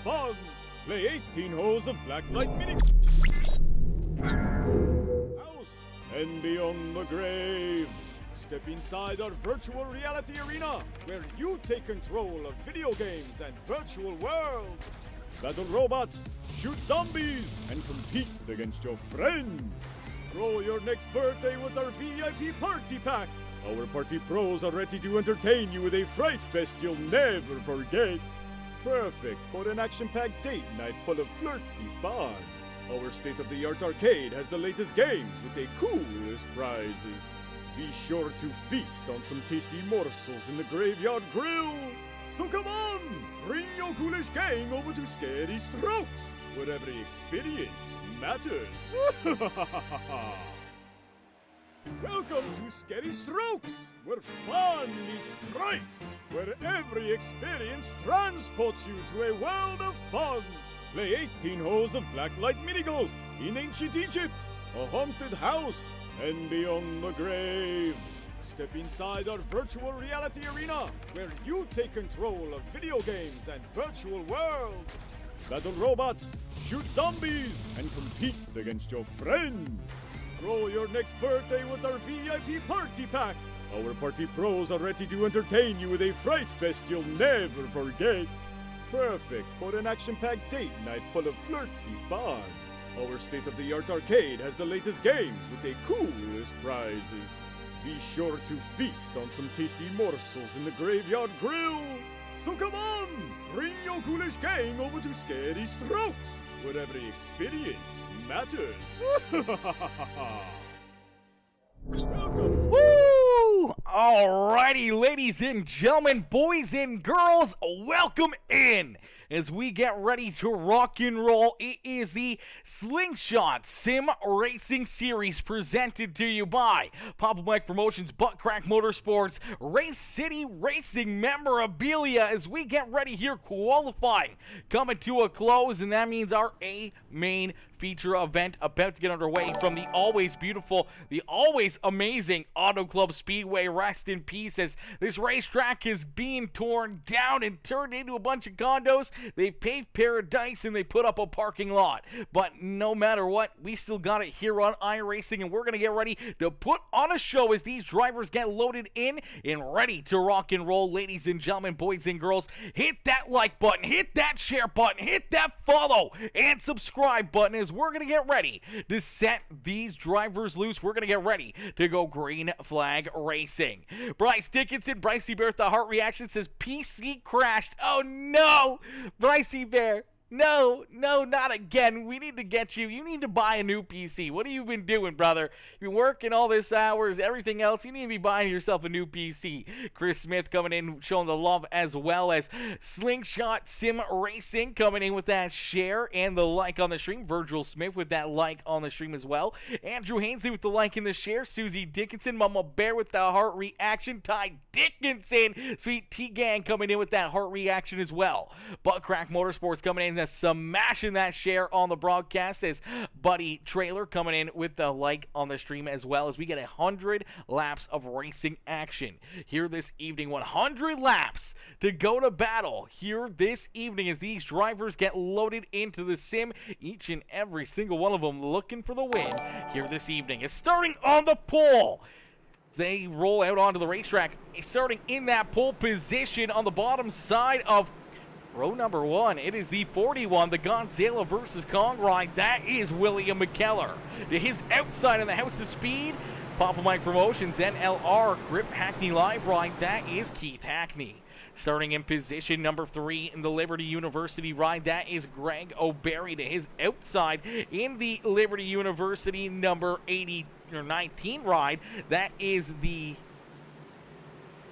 fun. Play 18 holes of blacklight mini house and beyond the grave. Step inside our virtual reality arena where you take control of video games and virtual worlds. Battle robots, shoot zombies, and compete against your friends. Throw your next birthday with our VIP party pack. Our party pros are ready to entertain you with a fright fest you'll never forget. Perfect for an action-packed date night full of flirty fun. Our state-of-the-art arcade has the latest games with the coolest prizes. Be sure to feast on some tasty morsels in the Graveyard Grill. So come on, bring your ghoulish gang over to Scary Strokes, where every experience matters. Welcome to Scary Strokes, where fun meets fright, where every experience transports you to a world of fun. Play 18 holes of blacklight mini-golf in ancient Egypt, a haunted house, and beyond the grave. Step inside our virtual reality arena, where you take control of video games and virtual worlds. Battle robots, shoot zombies, and compete against your friends. Throw your next birthday with our VIP party pack. Our party pros are ready to entertain you with a fright fest you'll never forget. Perfect for an action-packed date night full of flirty fun. Our state-of-the-art arcade has the latest games with the coolest prizes. Be sure to feast on some tasty morsels in the Graveyard Grill. So come on, bring your ghoulish gang over to Scary Strokes, where every experience matters. Welcome. Woo! Alrighty, ladies and gentlemen, boys and girls, welcome in. As we get ready to rock and roll, it is the Slingshot Sim Racing Series presented to you by Papa Mike Promotions, Butt Crack Motorsports, Race City Racing Memorabilia. As we get ready here, qualifying coming to a close, and that means our main feature event about to get underway from the always beautiful, the always amazing Auto Club Speedway. Rest in peace, as this racetrack is being torn down and turned into a bunch of condos. They paved paradise and they put up a parking lot. But no matter what, we still got it here on iRacing, and we're going to get ready to put on a show as these drivers get loaded in and ready to rock and roll. Ladies and gentlemen, boys and girls, hit that like button, hit that share button, hit that follow and subscribe button, as we're going to get ready to set these drivers loose. We're going to get ready to go green flag racing. Bryce Dickinson, Brycey Bear with the heart reaction, says PC crashed. Oh no, Brycey Bear. No, not again. We need to get you. You need to buy a new PC. What have you been doing, brother? You've been working all this hours, everything else. You need to be buying yourself a new PC. Chris Smith coming in, showing the love, as well as Slingshot Sim Racing coming in with that share and the like on the stream. Virgil Smith with that like on the stream as well. Andrew Hainsley with the like and the share. Susie Dickinson, Mama Bear with the heart reaction. Ty Dickinson, Sweet T-Gang coming in with that heart reaction as well. Butt Crack Motorsports coming in, smashing that share on the broadcast, as Buddy Trailer coming in with the like on the stream, as well as we get 100 laps of racing action here this evening. 100 laps to go to battle here this evening as these drivers get loaded into the sim, each and every single one of them looking for the win here this evening. Is starting on the pole. They roll out onto the racetrack, starting in that pole position on the bottom side of row number one. It is the 41, the Godzilla versus Kong ride. That is William McKellar. To his outside in the House of Speed, Papa Mike Promotions, NLR Grip Hackney Live ride. That is Keith Hackney. Starting in position number 3 in the Liberty University ride, that is Greg O'Barry. To his outside in the Liberty University number 19 ride, that is the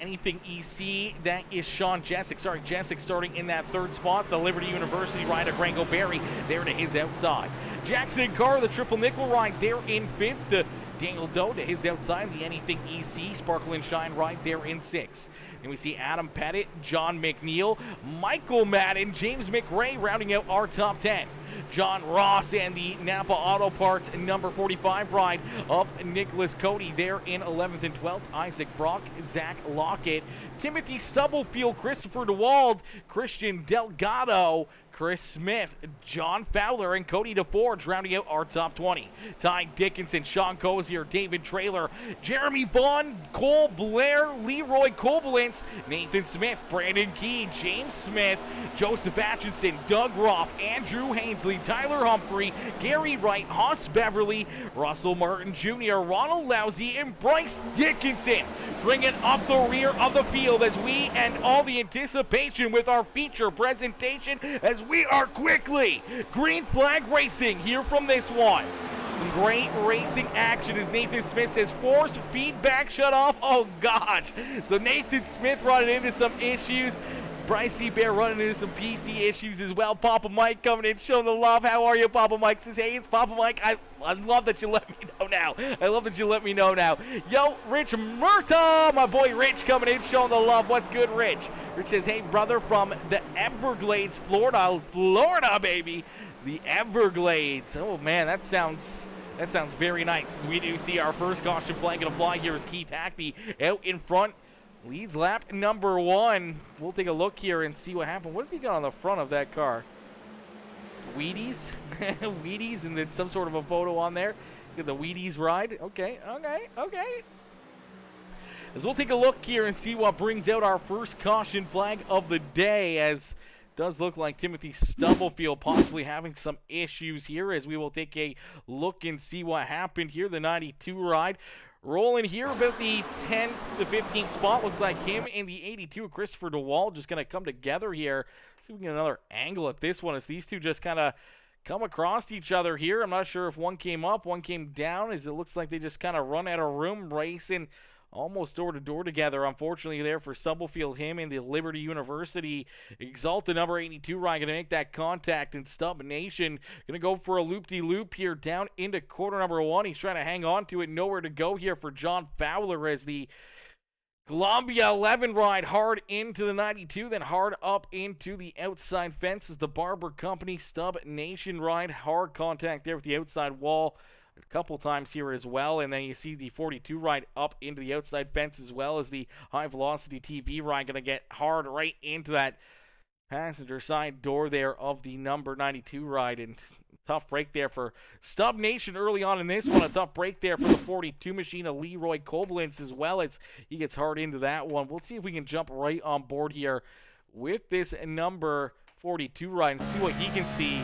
Anything EC, that is Sean Jessic. Jessic starting in that third spot. The Liberty University rider, Greg O'Barry, there to his outside. Jackson Carr, the triple nickel ride, there in 5th. Daniel Doe to his outside. The Anything EC, Sparkle and Shine ride, there in 6th. And we see Adam Pettit, John McNeil, Michael Madden, James McRae rounding out our top 10. John Ross, and the Napa Auto Parts number 45 ride of Nicholas Cody there in 11th and 12th. Isaac Brock, Zach Lockett, Timothy Stubblefield, Christopher DeWald, Christian Delgado, Chris Smith, John Fowler, and Cody DeForge rounding out our top 20. Ty Dickinson, Sean Cozier, David Traylor, Jeremy Vaughn, Cole Blair, Leroy Kobolintz, Nathan Smith, Brandon Key, James Smith, Joseph Atchison, Doug Roth, Andrew Hainsley, Tyler Humphrey, Gary Wright, Haas Beverly, Russell Martin Jr., Ronald Lousy, and Bryce Dickinson bring it up the rear of the field as we end all the anticipation with our feature presentation as we are quickly green flag racing here from this one. Some great racing action as Nathan Smith says force feedback shut off. Oh gosh. So Nathan Smith running into some issues. Bryce Bear running into some PC issues as well. Papa Mike coming in, showing the love. How are you, Papa Mike? Says, hey, it's Papa Mike. I love that you let me know now. I love that you let me know now. Yo, Rich Murta, my boy Rich coming in, showing the love. What's good, Rich? Rich says, hey, brother, from the Everglades, Florida, baby. The Everglades. Oh, man, that sounds very nice. As we do see our first caution flag gonna fly here is Keith Hackney out in front. Leads lap number 1. We'll take a look here and see what happened. What does he got on the front of that car? Wheaties? Wheaties and then some sort of a photo on there. He's got the Wheaties ride. Okay. As we'll take a look here and see what brings out our first caution flag of the day, as it does look like Timothy Stubblefield possibly having some issues here, as we will take a look and see what happened here. The 92 ride rolling here about the 10th to 15th spot. Looks like him and the 82, Christopher DeWald, just going to come together here. See if we can get another angle at this one as these two just kind of come across each other here. I'm not sure if one came up, one came down, as it looks like they just kind of run out of room racing almost door to door together. Unfortunately there for Stubblefield, him and the Liberty University Exalta number 82 ride going to make that contact, and Stub Nation going to go for a loop-de-loop here down into quarter number 1. He's trying to hang on to it. Nowhere to go here for John Fowler as the Columbia 11 ride hard into the 92, then hard up into the outside fence as the Barber Company Stub Nation ride. Hard contact there with the outside wall a couple times here as well, and then you see the 42 ride up into the outside fence, as well as the High Velocity TV ride going to get hard right into that passenger side door there of the number 92 ride. And tough break there for Stub Nation early on in this one. A tough break there for the 42 machine of Leroy Kobolintz as well, as he gets hard into that one. We'll see if we can jump right on board here with this number 42 ride and see what he can see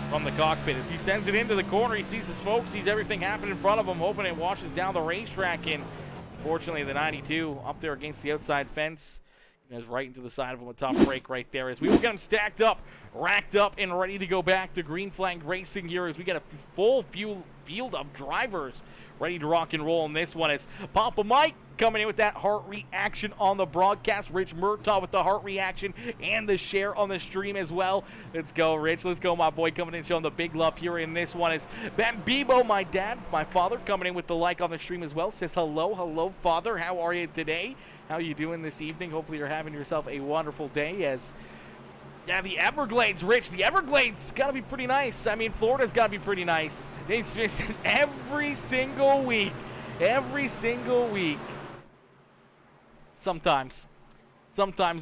from the cockpit. As he sends it into the corner, he sees the smoke, sees everything happen in front of him, hoping it washes down the racetrack. And unfortunately, the 92 up there against the outside fence is right into the side of him. A tough break right there, as we will get him stacked up, racked up, and ready to go back to green flag racing here, as we get a full field of drivers ready to rock and roll in this one. As Papa Mike coming in with that heart reaction on the broadcast. Rich Murtaugh with the heart reaction and the share on the stream as well. Let's go, Rich. Let's go, my boy, coming in showing the big love here in this one. Is Ben Bebo, my dad, my father, coming in with the like on the stream as well. Says hello, father. How are you today? How are you doing this evening? Hopefully you're having yourself a wonderful day. As yeah, the Everglades, Rich. The Everglades got to be pretty nice. I mean, Florida's got to be pretty nice. Nate Smith says every single week. Sometimes,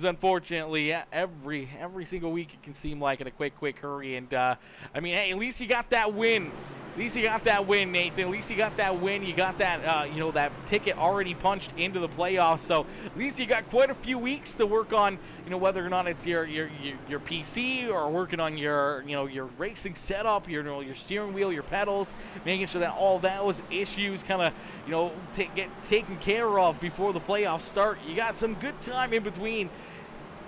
unfortunately, yeah, every single week it can seem like in a quick hurry. And I mean, hey, at least you got that win. Nathan. At least you got that win. You got that, that ticket already punched into the playoffs. So at least you got quite a few weeks to work on, whether or not it's your PC or working on your racing setup, your steering wheel, your pedals, making sure that all those issues kind of, get taken care of before the playoffs start. You got some good time in between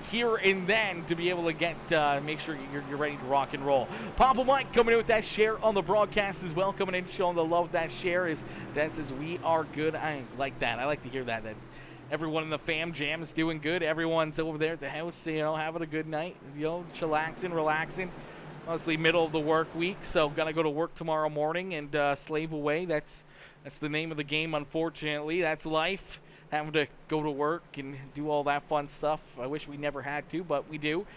here and then to be able to get make sure you're ready to rock and roll. Papa Mike coming in with that share on the broadcast as well, coming in showing the love. That share is that says we are good. I like that. I like to hear that everyone in the fam jam is doing good. Everyone's over there at the house, having a good night, chillaxing, relaxing. Honestly, middle of the work week, so gonna go to work tomorrow morning and slave away. That's the name of the game, unfortunately. That's life. Having to go to work and do all that fun stuff. I wish we never had to, but we do.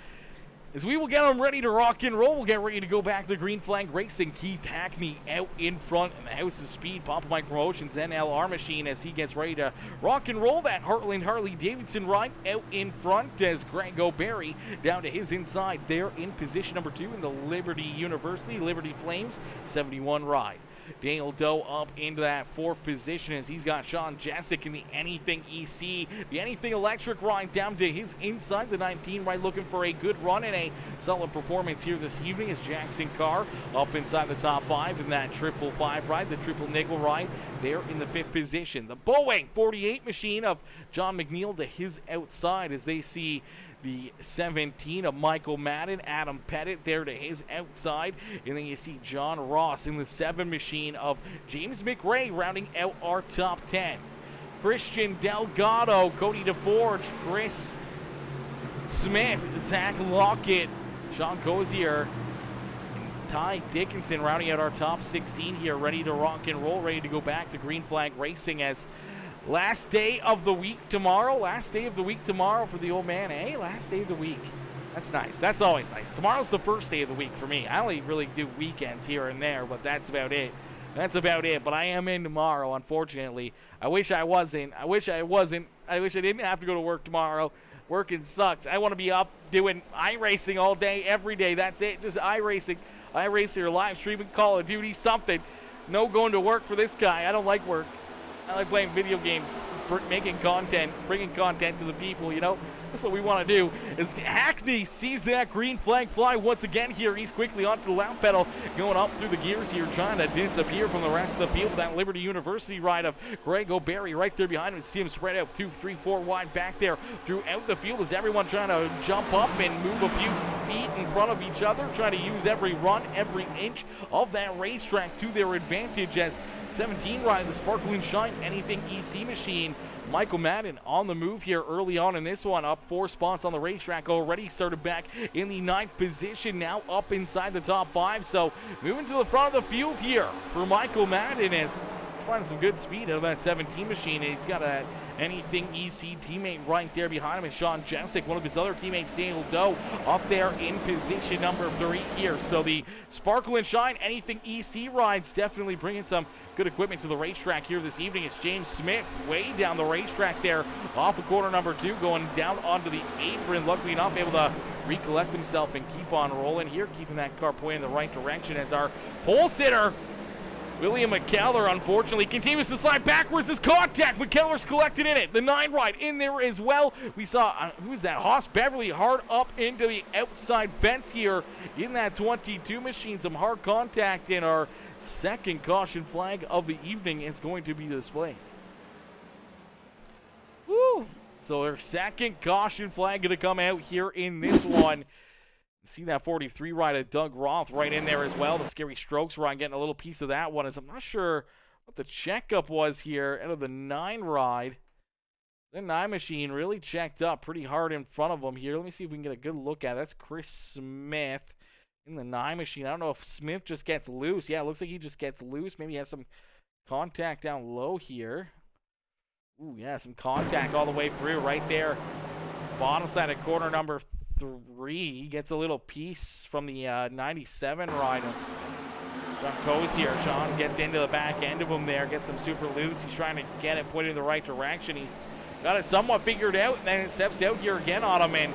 As we will get them ready to rock and roll, we'll get ready to go back to Green Flag Racing. Keith Hackney out in front in the House of Speed. Papa Mike Promotions, NLR Machine, as he gets ready to rock and roll. That Heartland Harley-Davidson ride out in front as Greg O'Berry down to his inside. They're in position number 2 in the Liberty University, Liberty Flames, 71 ride. Daniel Doe up into that 4th position as he's got Sean Jessic in the Anything EC. The Anything Electric ride down to his inside. The 19 ride looking for a good run and a solid performance here this evening as Jackson Carr up inside the top 5 in that 555 ride. The triple nickel ride there in the 5th position. The Boeing 48 machine of John McNeil to his outside as they see the 17 of Michael Madden, Adam Pettit there to his outside. And then you see John Ross in the 7 machine of James McRae rounding out our top 10. Christian Delgado, Cody DeForge, Chris Smith, Zach Lockett, Sean Cozier, and Ty Dickinson rounding out our top 16 here, ready to rock and roll, ready to go back to Green Flag Racing as last day of the week tomorrow. Last day of the week tomorrow for the old man. Hey, last day of the week. That's nice. That's always nice. Tomorrow's the first day of the week for me. I only really do weekends here and there, but that's about it. That's about it. But I am in tomorrow, unfortunately. I wish I wasn't. I wish I didn't have to go to work tomorrow. Working sucks. I want to be up doing iRacing all day, every day. That's it. Just iRacing. iRacing or live streaming Call of Duty, something. No going to work for this guy. I don't like work. I like playing video games, making content, bringing content to the people, you know. That's what we want to do. As Hackney sees that green flag fly once again here, he's quickly onto the lap pedal, going up through the gears here, trying to disappear from the rest of the field. That Liberty University ride of Greg O'Berry right there behind him. See him spread out 2, 3, 4 wide back there throughout the field as everyone trying to jump up and move a few feet in front of each other, trying to use every run, every inch of that racetrack to their advantage as 17 ride, the Sparkle and Shine Anything EC machine. Michael Madden on the move here early on in this one, up 4 spots on the racetrack already, started back in the 9th position, now up inside the top 5. So moving to the front of the field here for Michael Madden as he's finding some good speed out of that 17 machine. And he's got a Anything EC teammate right there behind him, and Sean Jessic, one of his other teammates, Daniel Doe, up there in position number 3 here. So the Sparkle and Shine Anything EC rides definitely bringing some good equipment to the racetrack here this evening. It's James Smith way down the racetrack there off of corner number 2, going down onto the apron. Luckily enough, able to recollect himself and keep on rolling here, keeping that car pointing in the right direction as our pole sitter William McKellar, unfortunately, continues to slide backwards. This contact, McKellar's collected in it. The 9 ride in there as well. We saw, who's that? Haas Beverly hard up into the outside fence here in that 22 machine. Some hard contact, in our second caution flag of the evening is going to be displayed. Woo! So our second caution flag going to come out here in this one. See that 43 ride of Doug Roth right in there as well. The Scary Strokes ride getting a little piece of that one, as I'm not sure what the checkup was here out of the 9 ride. The 9 machine really checked up pretty hard in front of him here. Let me see if we can get a good look at it. That's Chris Smith in the 9 machine. I don't know if Smith just gets loose. Yeah, it looks like he just gets loose. Maybe he has some contact down low here. Ooh, yeah, some contact all the way through right there. Bottom side of corner number 3. He gets a little piece from the 97 ride of John Cozier. Sean gets into the back end of him there, gets some super loose. He's trying to get it put in the right direction. He's got it somewhat figured out, and then it steps out here again on him, and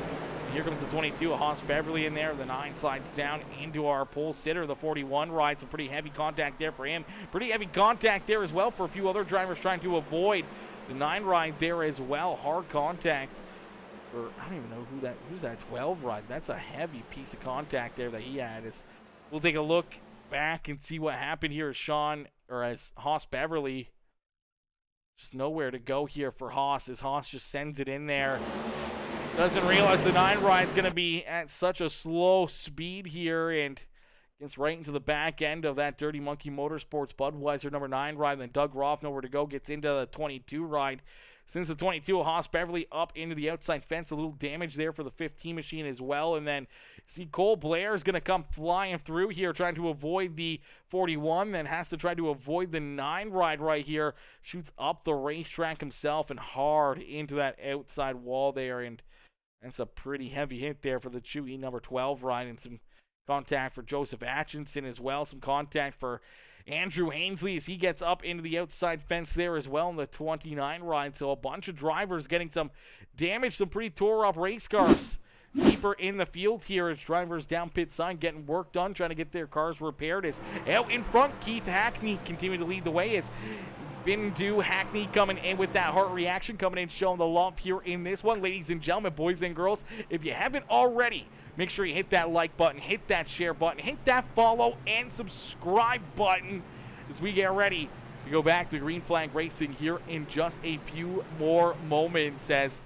here comes the 22, Haas Beverly in there. The 9 slides down into our pole sitter. The 41 rides some pretty heavy contact there for him. Pretty heavy contact there as well for a few other drivers trying to avoid the 9 ride there as well. Hard contact. Or I don't even know who's that 12 ride. That's a heavy piece of contact there that he had. We'll take a look back and see what happened here as Haas Beverly. Just nowhere to go here for Haas, as Haas just sends it in there. Doesn't realize the 9 ride's going to be at such a slow speed here, and gets right into the back end of that Dirty Monkey Motorsports Budweiser number 9 ride. And then Doug Roth, nowhere to go, gets into the 22 ride. Since the 22, Haas Beverly up into the outside fence. A little damage there for the 15 machine as well. And then see Cole Blair is going to come flying through here, trying to avoid the 41. Then has to try to avoid the 9 ride right here. Shoots up the racetrack himself and hard into that outside wall there. And That's a pretty heavy hit there for the Chewy number 12 ride, and some contact for Joseph Atchison as well. Some contact for Andrew Hainsley as he gets up into the outside fence there as well in the 29 ride. So a bunch of drivers getting some damage, some pretty tore up race cars. Deeper in the field here as drivers down pit side getting work done, trying to get their cars repaired. As out in front, Keith Hackney continuing to lead the way as Bindu Hackney coming in with that heart reaction, coming in showing the love here in this one. Ladies and gentlemen, boys and girls, if you haven't already, make sure you hit that like button, hit that share button, hit that follow and subscribe button as we get ready to go back to Green Flag Racing here in just a few more moments, as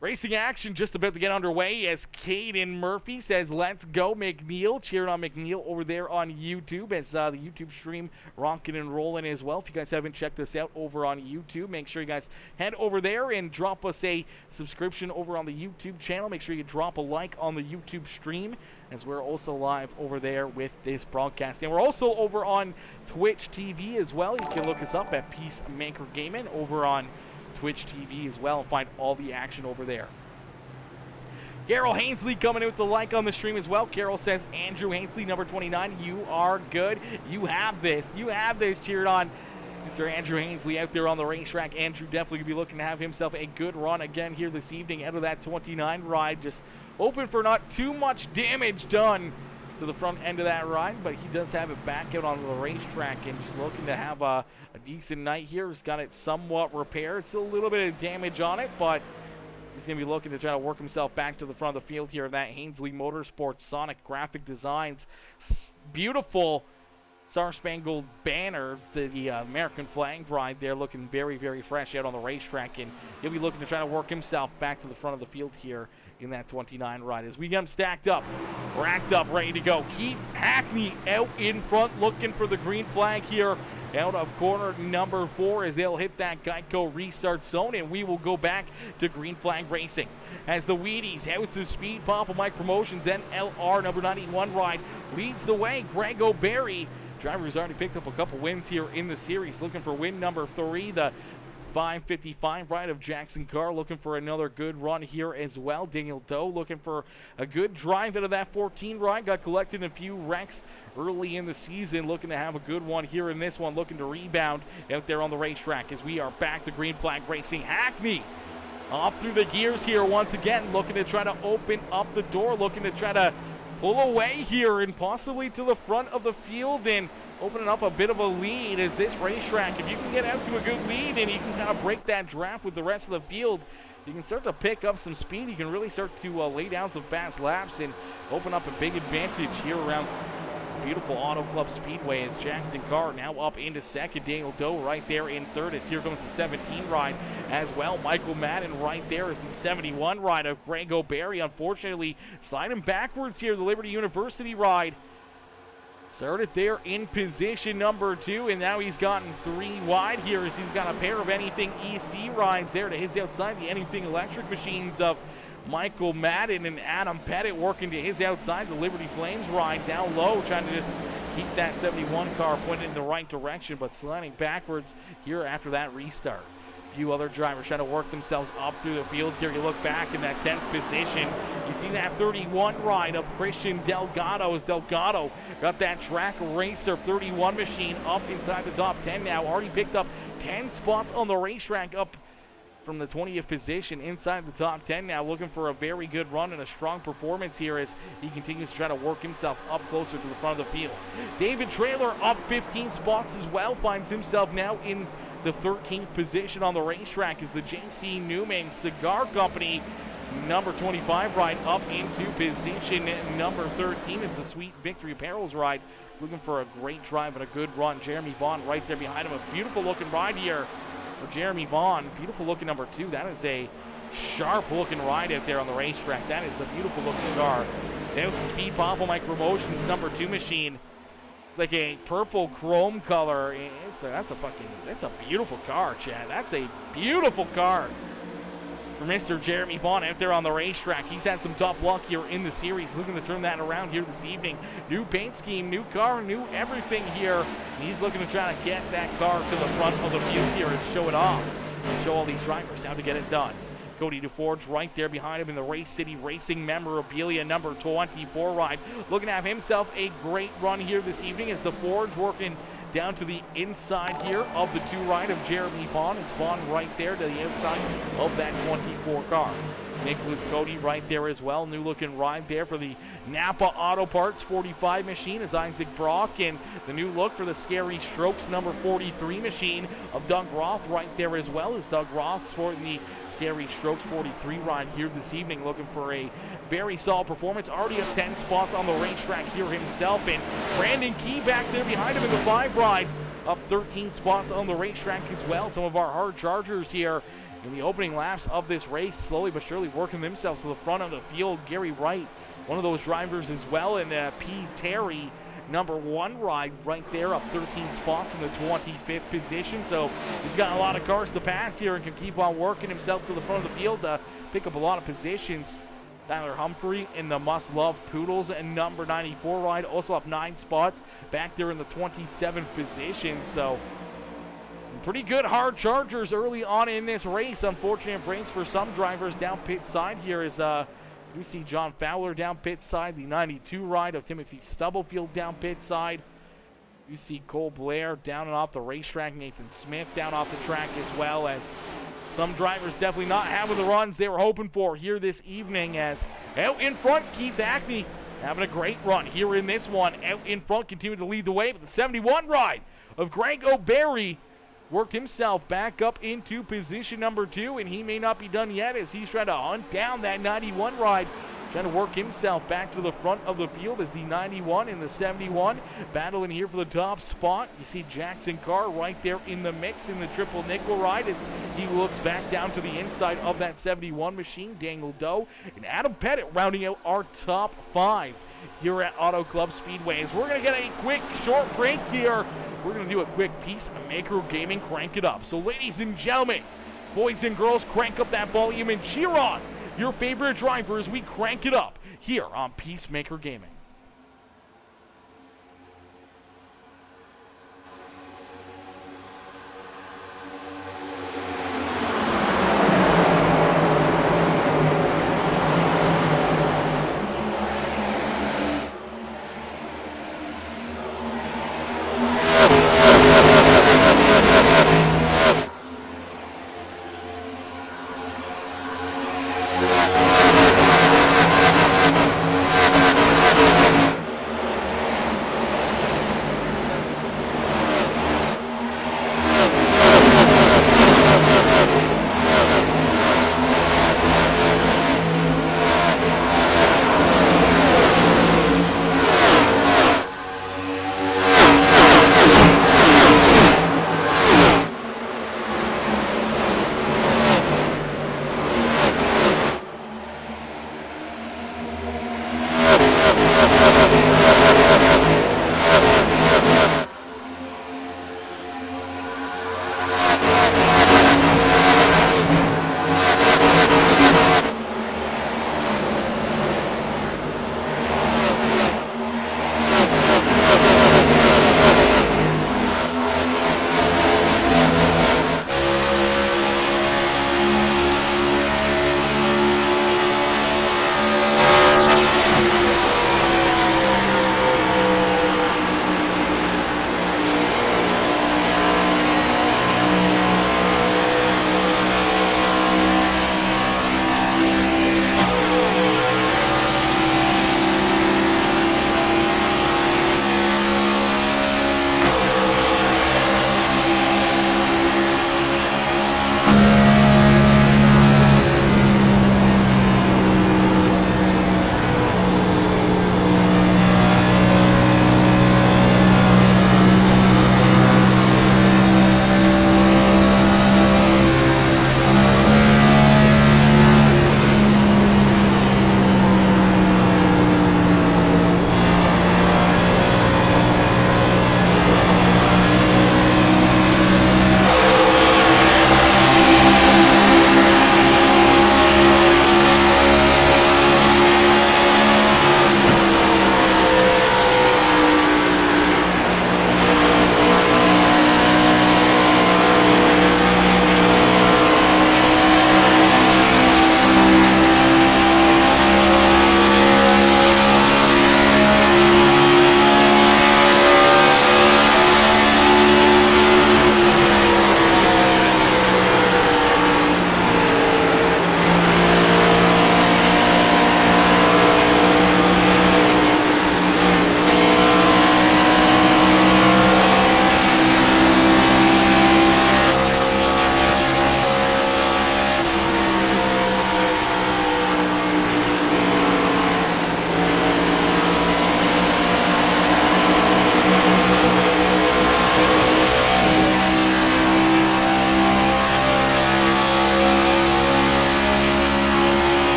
racing action just about to get underway as Caden Murphy says, let's go McNeil. Cheering on McNeil over there on YouTube as the YouTube stream rocking and rolling as well. If you guys haven't checked us out over on YouTube, make sure you guys head over there and drop us a subscription over on the YouTube channel. Make sure you drop a like on the YouTube stream, as we're also live over there with this broadcast. And we're also over on Twitch TV as well. You can look us up at PeaceMaker Gaming over on Twitch TV as well and find all the action over there. Carol Hainsley coming in with the like on the stream as well. Carol says, Andrew Hainsley, number 29, you are good. You have this. You have this. Cheered on Mr. Andrew Hainsley out there on the racetrack. Andrew definitely going to be looking to have himself a good run again here this evening out of that 29 ride. Just hoping for not too much damage done to the front end of that ride, but he does have it back out on the racetrack and just looking to have a decent night here. He's got it somewhat repaired. It's a little bit of damage on it, but he's going to be looking to try to work himself back to the front of the field here in that Hainsley Motorsports Sonic Graphic Designs beautiful Star Spangled Banner, the American flag ride there, looking very, very fresh out on the racetrack, and he'll be looking to try to work himself back to the front of the field here in that 29 ride as we get him stacked up, racked up, ready to go. Keith Hackney out in front looking for the green flag here out of corner number 4 as they'll hit that Geico restart zone, and we will go back to green flag racing as the Wheaties, House of Speed, Papa Mike Promotions, NLR number 91 ride leads the way. Greg O'Berry, driver who's already picked up a couple wins here in the series, looking for win number 3, the 555 ride of Jackson Carr, looking for another good run here as well. Daniel Doe looking for a good drive out of that 14 ride, got collected in a few wrecks early in the season, looking to have a good one here in this one, looking to rebound out there on the racetrack as we are back to green flag racing. Hackney off through the gears here once again, looking to try to open up the door, looking to try to pull away here and possibly to the front of the field and opening up a bit of a lead as this racetrack, if you can get out to a good lead and you can kind of break that draft with the rest of the field, you can start to pick up some speed. You can really start to lay down some fast laps and open up a big advantage here around beautiful Auto Club Speedway as Jackson Carr now up into second. Daniel Doe right there in third as here comes the 17 ride as well. Michael Madden right there as the 71 ride of Greg O'Berry, unfortunately sliding backwards here, the Liberty University ride. Started there in position number 2, and now he's gotten 3 wide here as he's got a pair of Anything EC rides there to his outside. The Anything Electric Machines of Michael Madden and Adam Pettit working to his outside. The Liberty Flames ride down low, trying to just keep that 71 car pointed in the right direction, but sliding backwards here after that restart. A few other drivers trying to work themselves up through the field here. You look back in that 10th position, you see that 31 ride of Christian Delgado as Delgado got that track racer 31 machine up inside the top 10 now. Already picked up 10 spots on the racetrack, up from the 20th position inside the top 10 now, looking for a very good run and a strong performance here as he continues to try to work himself up closer to the front of the field. David Traylor up 15 spots as well, finds himself now in the 13th position on the racetrack as the J.C. Newman Cigar Company number 25 ride up into position number 13 is the Sweet Victory Apparels ride, looking for a great drive and a good run. Jeremy Vaughn right there behind him, a beautiful looking ride here for Jeremy Vaughn. Beautiful looking number 2. That is a sharp looking ride out there on the racetrack. That is a beautiful looking car. There's the Speed Papa Mike Promotions number 2 machine. It's like a purple chrome color. That's a beautiful car, Chad. That's a beautiful car for Mr. Jeremy Vaughn out there on the racetrack. He's had some tough luck here in the series, looking to turn that around here this evening. New paint scheme, new car, new everything here. And he's looking to try to get that car to the front of the field here and show it off. Show all these drivers how to get it done. Cody DeForge right there behind him in the Race City Racing memorabilia number 24 ride. Looking to have himself a great run here this evening as DeForge working down to the inside here of the 2 ride of Jeremy Vaughn. Is Vaughn right there to the outside of that 24 car. Nicholas Cody right there as well. New looking ride there for the Napa Auto Parts 45 machine is Isaac Brock, and the new look for the Scary Strokes number 43 machine of Doug Roth right there as well, as Doug Roth sporting the Scary Strokes 43 ride here this evening, looking for a very solid performance. Already up 10 spots on the racetrack here himself, and Brandon Key back there behind him in the 5 ride, up 13 spots on the racetrack as well. Some of our hard chargers here in the opening laps of this race, slowly but surely working themselves to the front of the field. Gary Wright, one of those drivers as well, and P. Terry, number 1 ride right there, up 13 spots in the 25th position. So he's got a lot of cars to pass here and can keep on working himself to the front of the field to pick up a lot of positions. Tyler Humphrey in the Must Love Poodles and number 94 ride, also up 9 spots back there in the 27th position. So pretty good hard chargers early on in this race. Unfortunate breaks for some drivers down pit side here as you see John Fowler down pit side, the 92 ride of Timothy Stubblefield down pit side. You see Cole Blair down and off the racetrack, Nathan Smith down off the track, as well as some drivers definitely not having the runs they were hoping for here this evening. As out in front, Keith Ackney having a great run here in this one. Out in front, continuing to lead the way, but the 71 ride of Greg O'Barry worked himself back up into position number 2, and he may not be done yet as he's trying to hunt down that 91 ride, trying to work himself back to the front of the field as the 91 and the 71 battling here for the top spot. You see Jackson Carr right there in the mix in the triple nickel ride as he looks back down to the inside of that 71 machine. Daniel Doe and Adam Pettit rounding out our top 5 here at Auto Club Speedway. As we're going to get a quick short break here. We're going to do a quick PeaceMaker Gaming Crank It Up. So ladies and gentlemen, boys and girls, crank up that volume and cheer on your favorite driver as we crank it up here on PeaceMaker Gaming.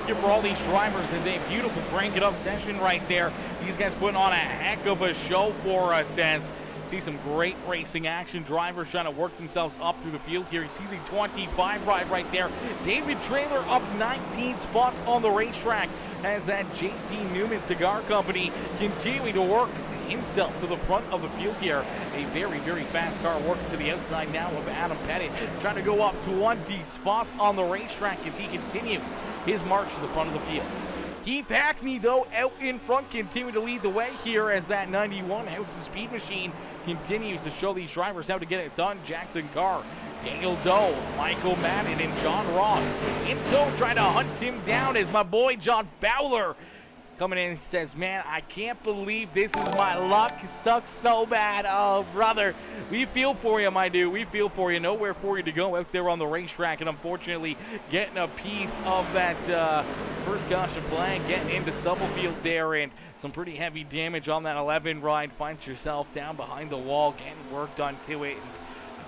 here for all these drivers. It's a beautiful crank it up session right there. These guys putting on a heck of a show for us as see some great racing action. Drivers trying to work themselves up through the field here. You see the 25 ride right there. David Trailer up 19 spots on the racetrack as that J.C. Newman Cigar Company continuing to work himself to the front of the field here. A very, very fast car working to the outside now of Adam Pettit, trying to go up 20 spots on the racetrack as he continues his march to the front of the field. Keith Hackney, though, out in front, continuing to lead the way here as that 91 House of Speed machine continues to show these drivers how to get it done. Jackson Carr, Daniel Doe, Michael Madden, and John Ross in tow, trying to hunt him down as my boy John Fowler coming in and says, man, I can't believe this is my luck. It sucks so bad. Oh, brother, we feel for you, my dude. We feel for you. Nowhere for you to go out there on the racetrack. And unfortunately, getting a piece of that first caution flag, getting into Stubblefield there, and some pretty heavy damage on that 11 ride. Finds yourself down behind the wall, getting work done to it.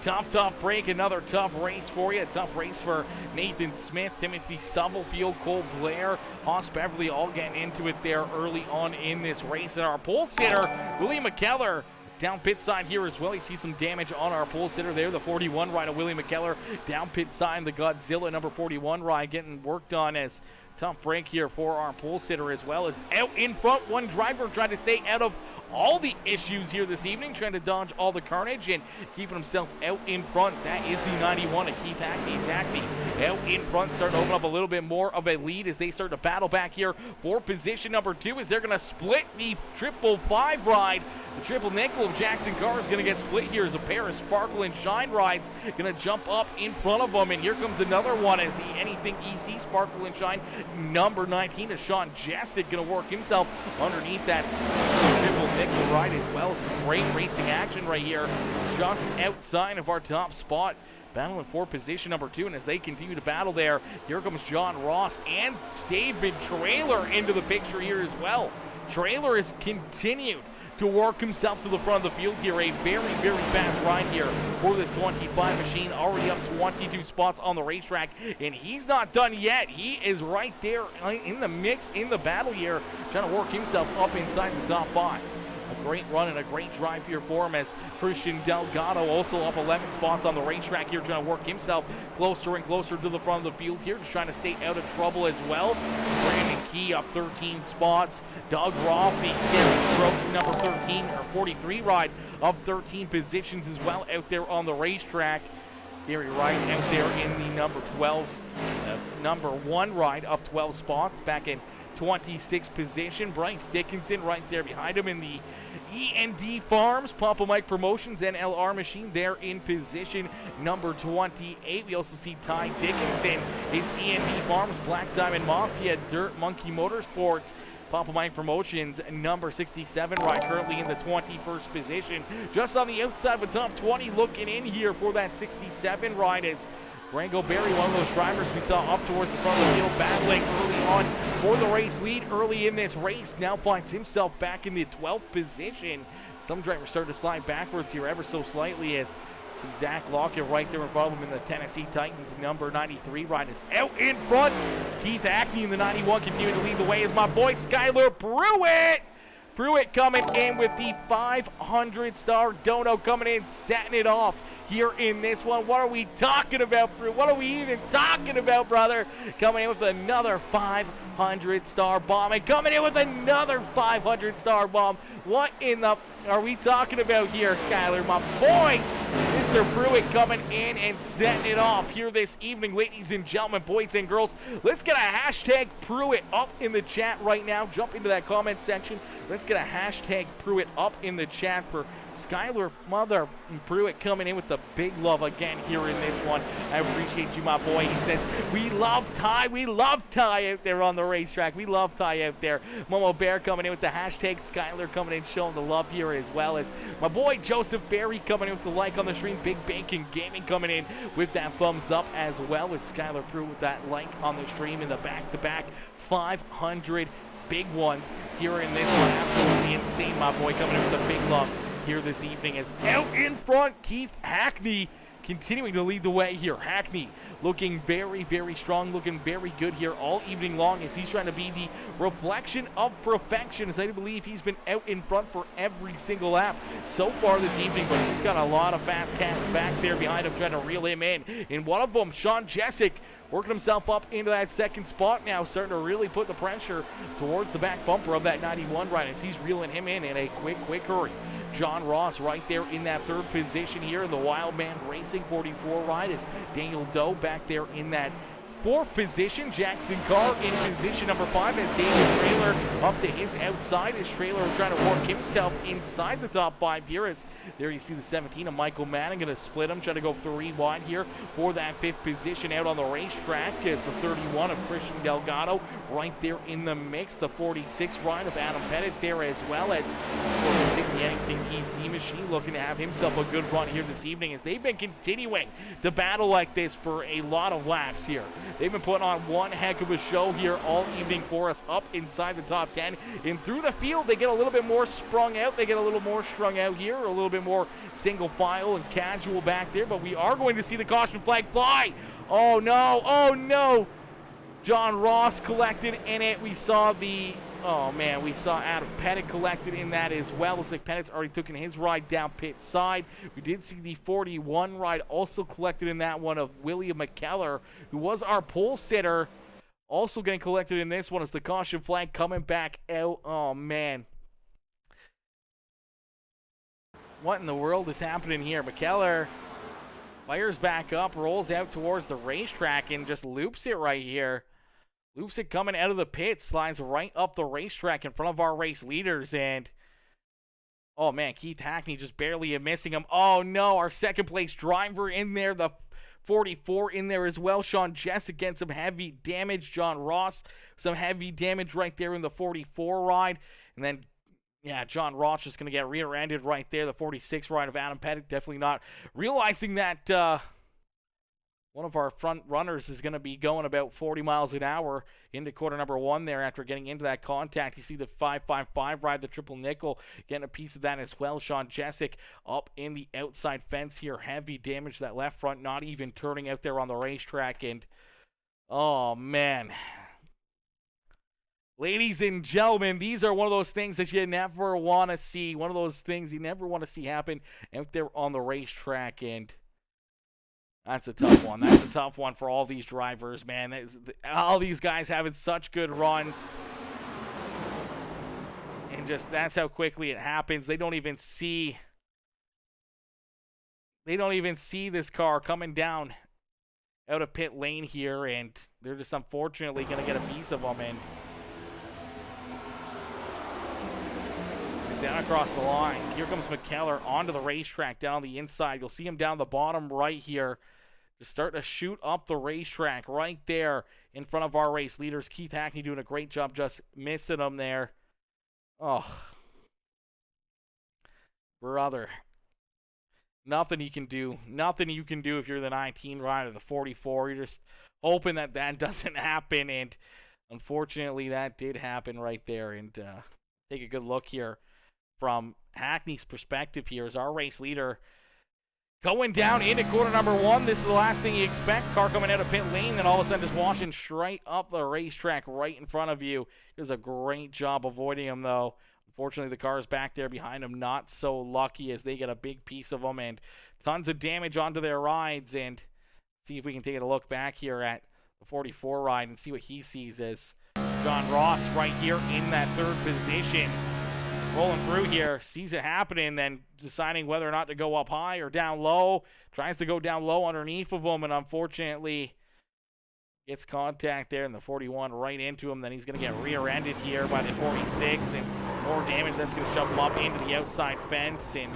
Tough break, another tough race for you. A tough race for Nathan Smith, Timothy Stubblefield, Cole Blair, Hoss Beverly, all getting into it there early on in this race. And our pole sitter, William McKellar, down pit side here as well. You see some damage on our pole sitter there. The 41 ride of William McKellar down pit side. The Godzilla number 41 ride getting worked on as tough break here for our pole sitter as well as out in front. One driver trying to stay out of all the issues here this evening, trying to dodge all the carnage and keeping himself out in front. That is the 91 of Keith Hackney. Hackney out in front, starting to open up a little bit more of a lead as they start to battle back here for position number 2 as they're going to split the triple 5 ride. The triple nickel of Jackson Carr is going to get split here as a pair of Sparkle and Shine rides going to jump up in front of them. And here comes another one as the Anything EC Sparkle and Shine number 19 of Sean Jessic going to work himself underneath that triple nickel ride as well. Some great racing action right here just outside of our top spot. Battling for position number 2, and as they continue to battle there, here comes John Ross and David Trailer into the picture here as well. Trailer has continued to work himself to the front of the field here. A very, very fast ride here for this 25 machine, already up 22 spots on the racetrack, and he's not done yet. He is right there in the mix, in the battle here, trying to work himself up inside the top 5. A great run and a great drive here for him as Christian Delgado also up 11 spots on the racetrack here, trying to work himself closer and closer to the front of the field here, just trying to stay out of trouble as well. Brandon Key up 13 spots. Doug Roth, the Scary Strokes, number 13 or 43 ride, up 13 positions as well out there on the racetrack. Gary Wright out there in the number 12, number 1 ride, up 12 spots, back in 26th position. Bryce Dickinson right there behind him in the E&D Farms, Papa Mike Promotions, and LR Machine there in position number 28. We also see Ty Dickinson, his E&D Farms, Black Diamond Mafia, Dirt Monkey Motorsports, Papa Mike Promotions, number 67 ride, currently in the 21st position. Just on the outside of the top 20, looking in here for that 67 ride is Rango Berry, one of those drivers we saw up towards the front of the field, battling early on for the race lead early in this race. Now finds himself back in the 12th position. Some drivers start to slide backwards here ever so slightly as see Zach Lockett right there in front of him in the Tennessee Titans. Number 93 ride is out in front. Keith Hackney in the 91 continuing to lead the way as my boy Skyler Pruitt. Pruitt coming in with the 500-star dono, coming in, setting it off here in this one. What are we talking about, Pruitt? What are we even talking about, brother? Coming in with another 500-star bomb, and coming in with another 500-star bomb. What in the are we talking about here, Skyler? My boy, Mr. Pruitt coming in and setting it off here this evening, ladies and gentlemen, boys and girls. Let's get a hashtag Pruitt up in the chat right now. Jump into that comment section. Let's get a hashtag Pruitt up in the chat for Skyler Mother Pruitt coming in with the big love again here in this one. I appreciate you, my boy. He says, we love Ty. We love Ty out there on the racetrack. We love Ty out there. Momo Bear coming in with the hashtag Skyler coming in, showing the love here, as well as my boy Joseph Berry coming in with the like on the stream. Big Bacon Gaming coming in with that thumbs up, as well as Skyler Pruitt with that like on the stream in the back-to-back 500 big ones here in this one. Absolutely insane, my boy, coming in with a big love here this evening. As out in front, Keith Hackney continuing to lead the way here. Hackney looking very, very strong, looking very good here all evening long as he's trying to be the reflection of perfection, as I believe he's been out in front for every single lap so far this evening, but he's got a lot of fast cats back there behind him trying to reel him in. In one of them, Sean Jessic working himself up into that second spot now, starting to really put the pressure towards the back bumper of that 91 ride as he's reeling him in a quick hurry. John Ross right there in that third position here in the Wildman Racing 44 ride as Daniel Doe back there in that fourth position. Jackson Carr in position number 5 as David Trailer up to his outside as Trailer trying to work himself inside the top 5 here. As there you see the 17 of Michael Manning going to split him, trying to go 3 wide here for that 5th position out on the racetrack as the 31 of Christian Delgado right there in the mix. The 46 ride of Adam Pettit there, as well as the 60 Yankton EC machine looking to have himself a good run here this evening as they've been continuing to battle like this for a lot of laps here. They've been putting on one heck of a show here all evening for us up inside the top 10. And through the field, they get a little bit more sprung out. They get a little more strung out here, a little bit more single file and casual back there. But we are going to see the caution flag fly. Oh, no. Oh, no. John Ross collected in it. We saw the... Oh, man, we saw Adam Pettit collected in that as well. Looks like Pettit's already taken his ride down pit side. We did see the 41 ride also collected in that one of William McKellar, who was our pole sitter. Also getting collected in this one is the caution flag coming back out. Oh, man. What in the world is happening here? McKellar fires back up, rolls out towards the racetrack, and just loops it right here. Loops it coming out of the pit, slides right up the racetrack in front of our race leaders, and oh man, Keith Hackney just barely missing him. Oh no, our second place driver in there, the 44 in there as well. Sean Jessic getting some heavy damage. John Ross, some heavy damage right there in the 44 ride. And then, yeah, John Ross just going to get rear-ended right there. The 46 ride of Adam Pettit definitely not realizing that one of our front runners is going to be going about 40 miles an hour into quarter number 1 there after getting into that contact. You see the 555 ride, the triple nickel, getting a piece of that as well. Sean Jessic up in the outside fence here. Heavy damage to that left front, not even turning out there on the racetrack. And, oh, man. Ladies and gentlemen, these are one of those things that you never want to see. One of those things you never want to see happen out there on the racetrack. And that's a tough one. That's a tough one for all these drivers, man. All these guys having such good runs. And just that's how quickly it happens. They don't even see this car coming down out of pit lane here, and they're just unfortunately going to get a piece of them. And down across the line. Here comes McKellar onto the racetrack down on the inside. You'll see him down the bottom right here. Just starting to shoot up the racetrack right there in front of our race leaders. Keith Hackney doing a great job just missing him there. Oh. Brother. Nothing you can do. Nothing you can do if you're the 19 rider, the 44. You're just hoping that that doesn't happen. And unfortunately, that did happen right there. And take a good look here from Hackney's perspective here as our race leader going down into quarter number 1. This is the last thing you expect. Car coming out of pit lane, and all of a sudden just washing straight up the racetrack right in front of you. He does a great job avoiding him, though. Unfortunately, the car is back there behind him. Not so lucky as they get a big piece of them and tons of damage onto their rides. And see if we can take a look back here at the 44 ride and see what he sees as John Ross right here in that third position. Rolling through here, sees it happening, then deciding whether or not to go up high or down low. Tries to go down low underneath of him, and unfortunately gets contact there in the 41 right into him. Then he's going to get rear-ended here by the 46, and more damage. That's going to shove him up into the outside fence. And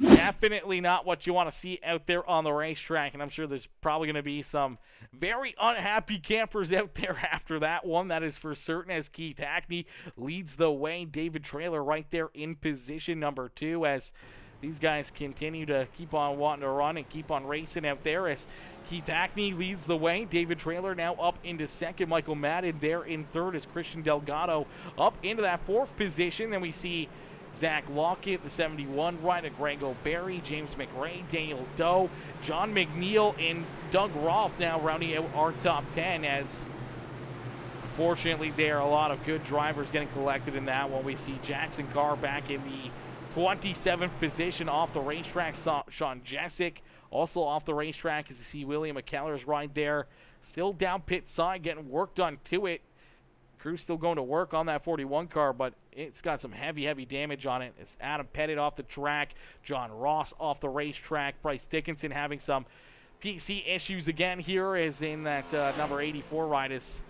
definitely not what you want to see out there on the racetrack, and I'm sure there's probably going to be some very unhappy campers out there after that one. That is for certain, as Keith Hackney leads the way. David Trailer right there in position number 2 as these guys continue to keep on wanting to run and keep on racing out there as Keith Hackney leads the way. David Trailer now up into second. Michael Madden there in third as Christian Delgado up into that 4th position. Then we see Zach Lockett, the 71 rider, Grego Berry, James McRae, Daniel Doe, John McNeil, and Doug Rolfe now rounding out our top 10, as unfortunately there are a lot of good drivers getting collected in that one. We see Jackson Carr back in the 27th position off the racetrack. Sean Jessic also off the racetrack, as you see William McKellar's right there. Still down pit side, getting work done to it. Crew's still going to work on that 41 car, but it's got some heavy damage on it. It's Adam Pettit off the track, John Ross off the racetrack, Bryce Dickinson having some PC issues again here, as in that number 84 ride is.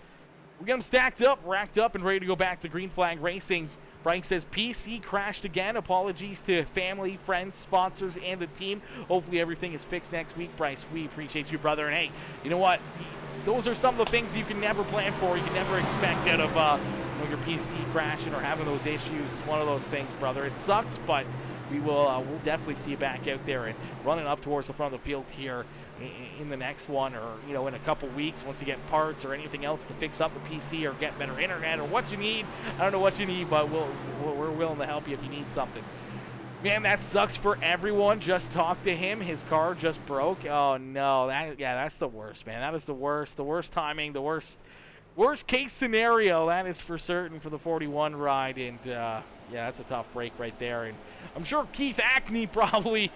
We got him stacked up, racked up, and ready to go back to Green Flag Racing. Bryce says, PC crashed again. Apologies to family, friends, sponsors, and the team. Hopefully everything is fixed next week, Bryce. We appreciate you, brother. And hey, you know what? Those are some of the things you can never plan for. You can never expect out of your PC crashing or having those issues. It's one of those things, brother. It sucks, but we'll definitely see you back out there and running up towards the front of the field here in the next one, or in a couple weeks once you get parts or anything else to fix up the PC or get better internet or what you need. I don't know what you need, but we're willing to help you if you need something. Man, that sucks for everyone. Just talked to him. His car just broke. Oh no, that's the worst, man. That is the worst. The worst timing. The worst case scenario. That is for certain for the 41 ride, and that's a tough break right there. And I'm sure Keith Ackney probably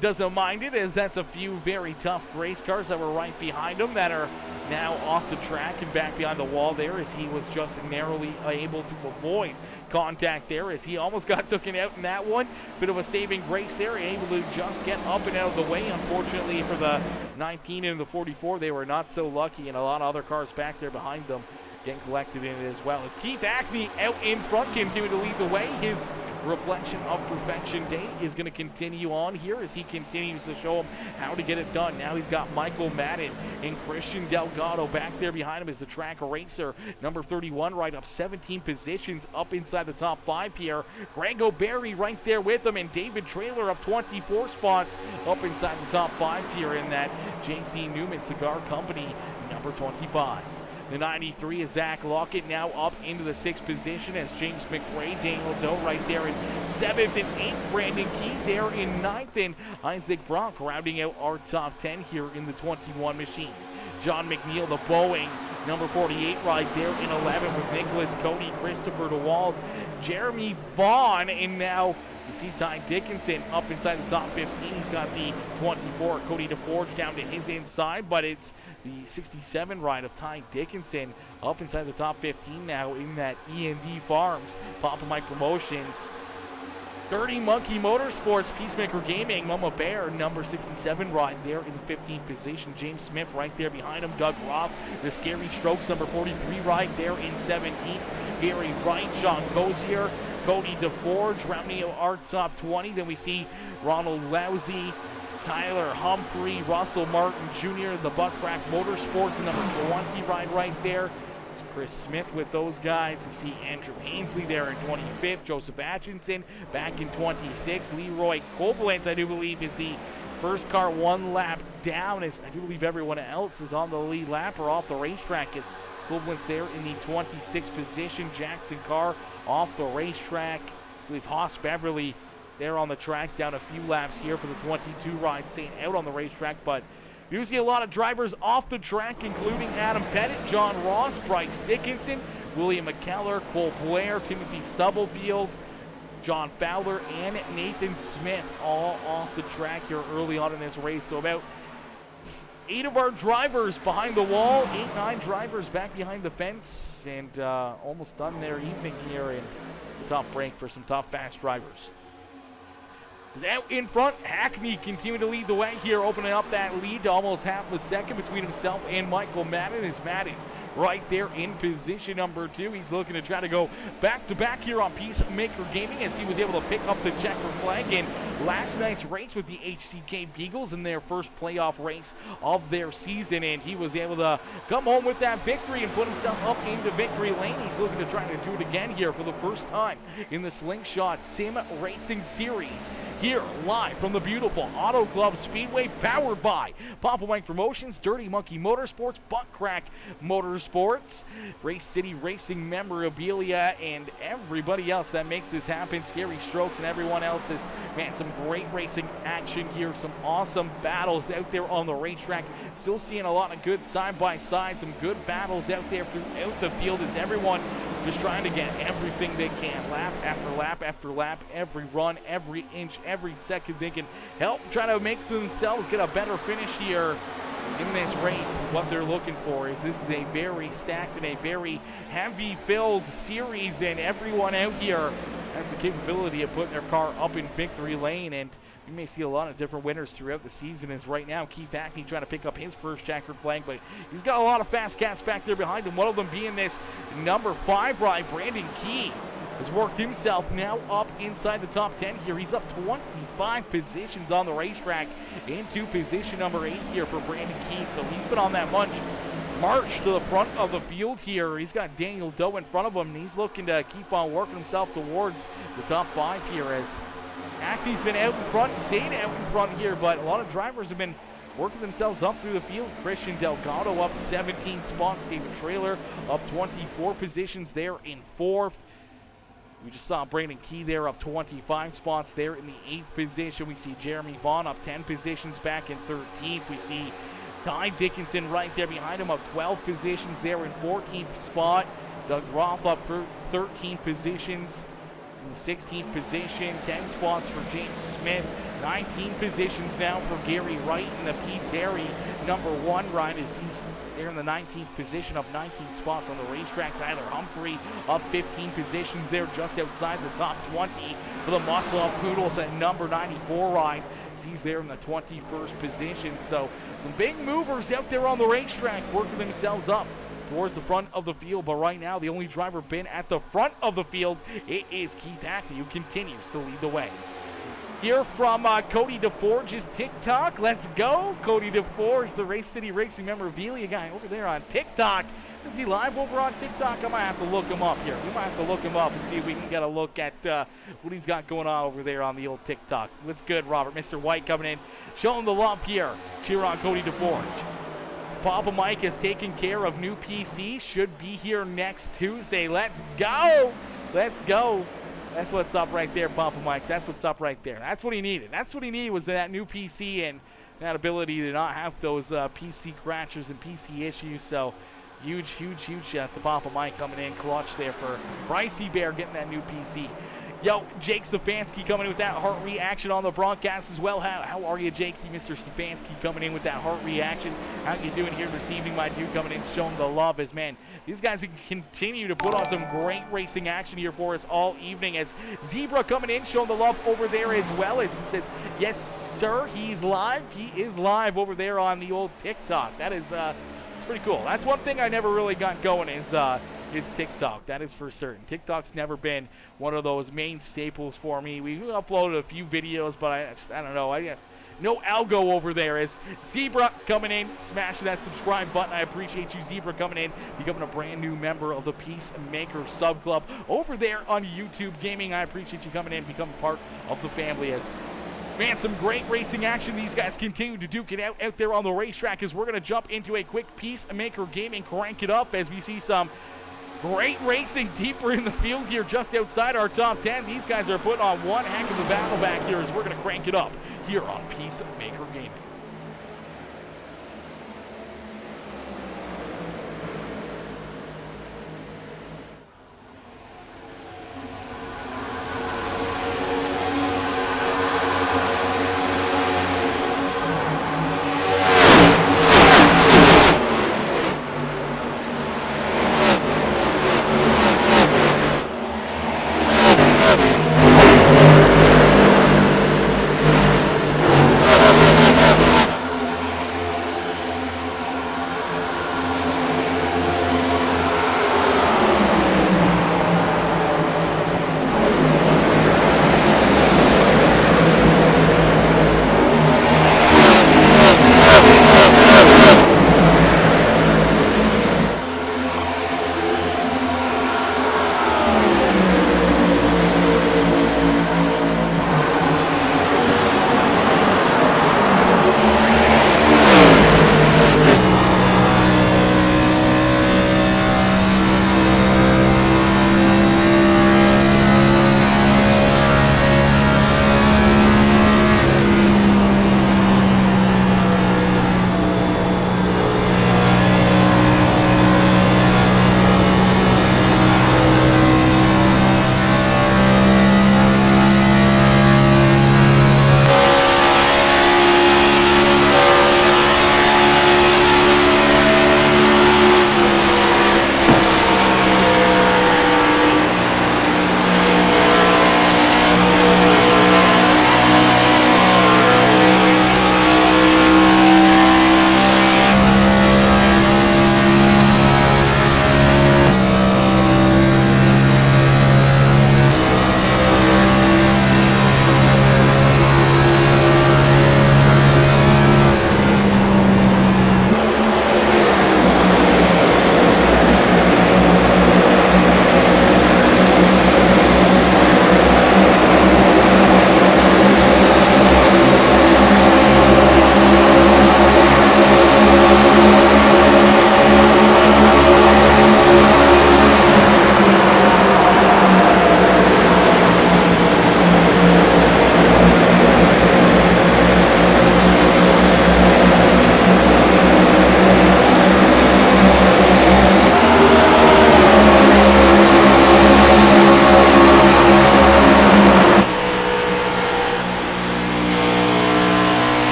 doesn't mind it, as that's a few very tough race cars that were right behind him that are now off the track and back behind the wall there, as he was just narrowly able to avoid contact there, as he almost got taken out in that one. Bit of a saving grace there, able to just get up and out of the way. Unfortunately for the 19 and the 44, they were not so lucky, and a lot of other cars back there behind them getting collected in it as well. As Keith Ackney out in front, continuing to lead the way. His reflection of perfection day is going to continue on here, as he continues to show him how to get it done. Now he's got Michael Madden and Christian Delgado back there behind him as the track eraser. Number 31 right up 17 positions up inside the top 5 here. Grego Berry right there with him, and David Trailer up 24 spots up inside the top 5 here in that J.C. Newman Cigar Company number 25. The 93 is Zach Lockett, now up into the 6th position, as James McRae, Daniel Doe right there in 7th and 8th. Brandon Key there in 9th, and Isaac Bronk rounding out our top 10 here in the 21 machine. John McNeil, the Boeing, number 48 right there in 11th with Nicholas Cody, Christopher DeWald, Jeremy Vaughn, and now you see Ty Dickinson up inside the top 15. He's got the 24, Cody DeForge, down to his inside, but it's the 67 ride of Ty Dickinson up inside the top 15 now in that E&D Farms, Papa Mike Promotions. Dirty Monkey Motorsports, Peacemaker Gaming, Mama Bear, number 67 ride there in the 15th position. James Smith right there behind him. Doug Roth, the Scary Strokes, number 43 ride there in 17th. Gary Wright, Sean Cozier, Cody DeForge rounding out our top 20. Then we see Ronald Lousy, Tyler Humphrey, Russell Martin Jr., the Buckrack Motorsports, number 20 ride right there. It's Chris Smith with those guys. You see Andrew Ainsley there in 25th. Joseph Atchison back in 26th. Leroy Koblenz, I do believe, is the first car one lap down, as I do believe everyone else is on the lead lap or off the racetrack. As Koblenz there in the 26th position. Jackson Carr off the racetrack. I believe Haas Beverly there on the track, down a few laps here for the 22 ride, staying out on the racetrack. But you see a lot of drivers off the track, including Adam Pettit, John Ross, Bryce Dickinson, William McKellar, Cole Blair, Timothy Stubblefield, John Fowler, and Nathan Smith, all off the track here early on in this race. So about 8 of our drivers behind the wall, 8-9 drivers back behind the fence, and almost done their evening here in the top break for some tough, fast drivers. Is out in front. Hackney continuing to lead the way here, opening up that lead to almost half a second between himself and Michael Madden. Is Madden right there in position number 2. He's looking to try to go back-to-back here on Peacemaker Gaming, as he was able to pick up the checker flag in last night's race with the HCK Beagles in their first playoff race of their season, and he was able to come home with that victory and put himself up into victory lane. He's looking to try to do it again here for the first time in the Slingshot Sim Racing Series, here live from the beautiful Auto Club Speedway, powered by Papa Mike Promotions, Dirty Monkey Motorsports, Buckrack Motorsports, Motorsports, Race City Racing memorabilia, and everybody else that makes this happen. Scary Strokes and everyone else is, man, some great racing action here. Some awesome battles out there on the racetrack. Still seeing a lot of good side-by-side, some good battles out there throughout the field as everyone just trying to get everything they can, lap after lap after lap, every run, every inch, every second they can help try to make themselves get a better finish here in this race. What they're looking for is this is a very stacked and a very heavy filled series, and everyone out here has the capability of putting their car up in victory lane, and we may see a lot of different winners throughout the season. As right now Keith Hackney trying to pick up his first checkered flag, but he's got a lot of fast cats back there behind him, one of them being this number 5 ride, Brandon Key. Has worked himself now up inside the top 10 here. He's up 25 positions on the racetrack into position number 8 here for Brandon Key. So he's been on that march to the front of the field here. He's got Daniel Doe in front of him, and he's looking to keep on working himself towards the top 5 here, as Ackley's been out in front, stayed out in front here, but a lot of drivers have been working themselves up through the field. Christian Delgado up 17 spots. David Trailer up 24 positions there in 4th. We just saw Brandon Key there up 25 spots there in the 8th position. We see Jeremy Vaughn up 10 positions back in 13th. We see Ty Dickinson right there behind him up 12 positions there in 14th spot. Doug Roth up 13 positions in the 16th position. 10 spots for James Smith. 19 positions now for Gary Wright in the Pete Terry number 1 ride, as he's there in the 19th position, up 19 spots on the racetrack. Tyler Humphrey up 15 positions there just outside the top 20 for the Muscle Up Poodles at number 94 ride. He's there in the 21st position. So some big movers out there on the racetrack working themselves up towards the front of the field, but right now the only driver been at the front of the field, it is Keith Hackney, who continues to lead the way. Here from Cody DeForge's TikTok. Let's go. Cody DeForge, the Race City Racing memorabilia guy over there on TikTok. Is he live over on TikTok? I might have to look him up here. We might have to look him up and see if we can get a look at what he's got going on over there on the old TikTok. What's good, Robert? Mr. White coming in, showing the love here. Cheer on Cody DeForge. Papa Mike has taken care of new PC. Should be here next Tuesday. Let's go. Let's go. That's what's up right there, Papa Mike. That's what's up right there. That's what he needed. That's what he needed, was that new PC and that ability to not have those PC crashes and PC issues. So huge shout to Papa Mike coming in clutch there for Brycey Bear getting that new PC. Yo, Jake Stefanski coming in with that heart reaction on the broadcast as well. How are you, Jake? Mr. Stefanski coming in with that heart reaction. How you doing here this evening, my dude, coming in showing the love, as, man, these guys can continue to put on some great racing action here for us all evening, as Zebra coming in showing the love over there as well, as he says, yes, sir, he's live. He is live over there on the old TikTok. That is it's pretty cool. That's one thing I never really got going is TikTok. That is for certain. TikTok's never been one of those main staples for me. We uploaded a few videos, but I don't know. I got no algo over there. As Zebra coming in, smashing that subscribe button. I appreciate you, Zebra, coming in, becoming a brand new member of the PeaceMaker Sub Club over there on YouTube Gaming. I appreciate you coming in, becoming part of the family. As, man, some great racing action. These guys continue to duke it out there on the racetrack, as we're going to jump into a quick PeaceMaker Gaming crank it up, as we see some great racing deeper in the field here just outside our top 10. These guys are putting on one heck of a battle back here, as we're going to crank it up here on PeaceMaker Gaming.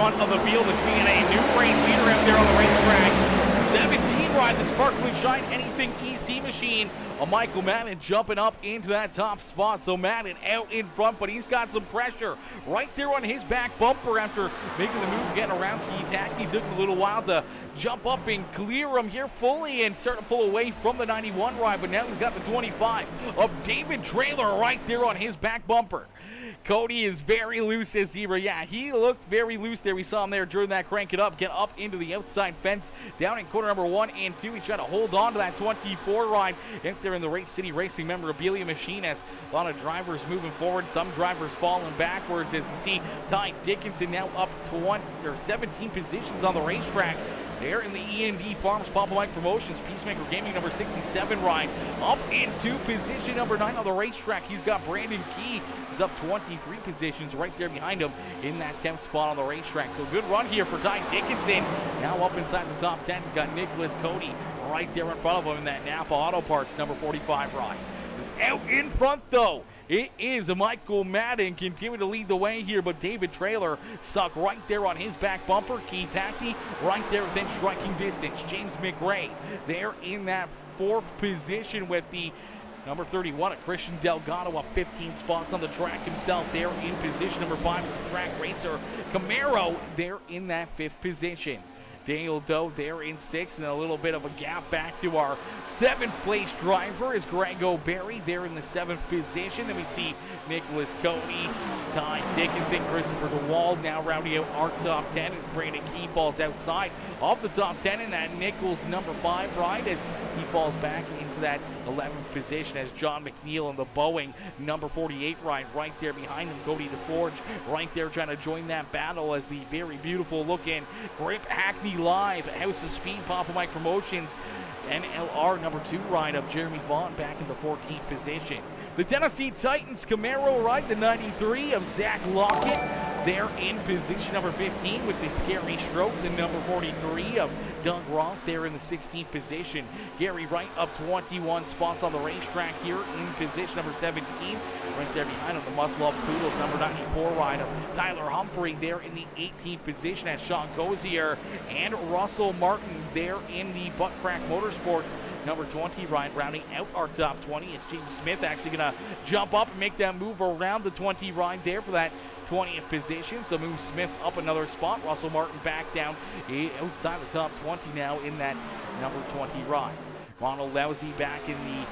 front of the field and being a new race leader out there on the racetrack. 17 ride, the Sparkling Shine Anything EC machine. Michael Madden jumping up into that top spot. So Madden out in front, but he's got some pressure right there on his back bumper after making the move, getting around Keith Hackney. Took a little while to jump up and clear him here fully and start to pull away from the 91 ride, but now he's got the 25 of David Trailer right there on his back bumper. Cody is very loose this zebra. Yeah, he looked very loose there. We saw him there during that crank it up, get up into the outside fence down in corner number 1 and 2. He's trying to hold on to that 24 ride out there in the Race City Racing memorabilia machine as a lot of drivers moving forward, some drivers falling backwards as you see Ty Dickinson now up 17 positions on the racetrack. There in the E&D Farms Papa Mike Promotions PeaceMaker Gaming number 67 ride up into position number 9 on the racetrack. He's got Brandon Key. He's up 23 positions right there behind him in that 10th spot on the racetrack. So good run here for Ty Dickinson. Now up inside the top 10. He's got Nicholas Cody right there in front of him in that Napa Auto Parts number 45 ride. Is out in front though. It is Michael Madden continuing to lead the way here, but David Trailer stuck right there on his back bumper. Keith Hackney right there within striking distance. James McRae there in that 4th position with the number 31 at Christian Delgado up 15 spots on the track himself there in position number 5 is the track racer Camaro there in that 5th position. Daniel Doe there in 6th, and a little bit of a gap back to our 7th place driver is Greg O'Berry there in the 7th position. Then we see Nicholas Cody, Ty Dickinson, Christopher DeWald now rounding out our top 10, and Brandon Key falls outside of the top 10 in that Nichols number 5 ride as he falls back into that 11th position as John McNeil in the Boeing number 48 ride right there behind him. Cody DeForge right there trying to join that battle as the very beautiful looking Grip Hackney Live House of Speed Papa Mike Promotions NLR number 2 ride of Jeremy Vaughn back in the 14th position. The Tennessee Titans Camaro ride, the 93 of Zach Lockett there in position number 15 with the Scary Strokes, and number 43 of Doug Roth there in the 16th position. Gary Wright up 21 spots on the racetrack here in position number 17. Right there behind him, the Must Love Poodles number 94 ride of Tyler Humphrey there in the 18th position as Sean Cozier and Russell Martin there in the Butt Crack Motorsports number 20 ride, rounding out our top 20 is James Smith actually going to jump up and make that move around the 20 ride there for that 20th position. So moves Smith up another spot. Russell Martin back down outside the top 20 now in that number 20 ride. Ronald Lousy back in the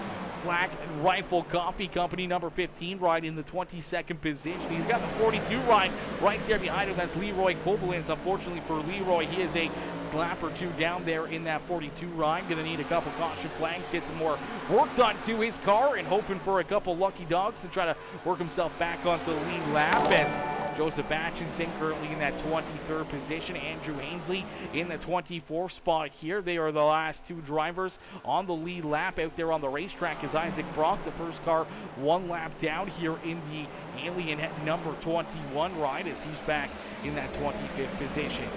Black Rifle Coffee Company number 15 ride in the 22nd position. He's got the 42 ride right there behind him. That's Leroy Kobolins. Unfortunately for Leroy, he is a lap or 2 down there in that 42 ride. Gonna need a couple caution flags, get some more work done to his car, and hoping for a couple lucky dogs to try to work himself back onto the lead lap as Joseph Atchison currently in that 23rd position. Andrew Ainsley in the 24th spot here. They are the last 2 drivers on the lead lap out there on the racetrack as Isaac Brock, the first car 1 lap down here in the Alien number 21 ride as he's back in that 25th position.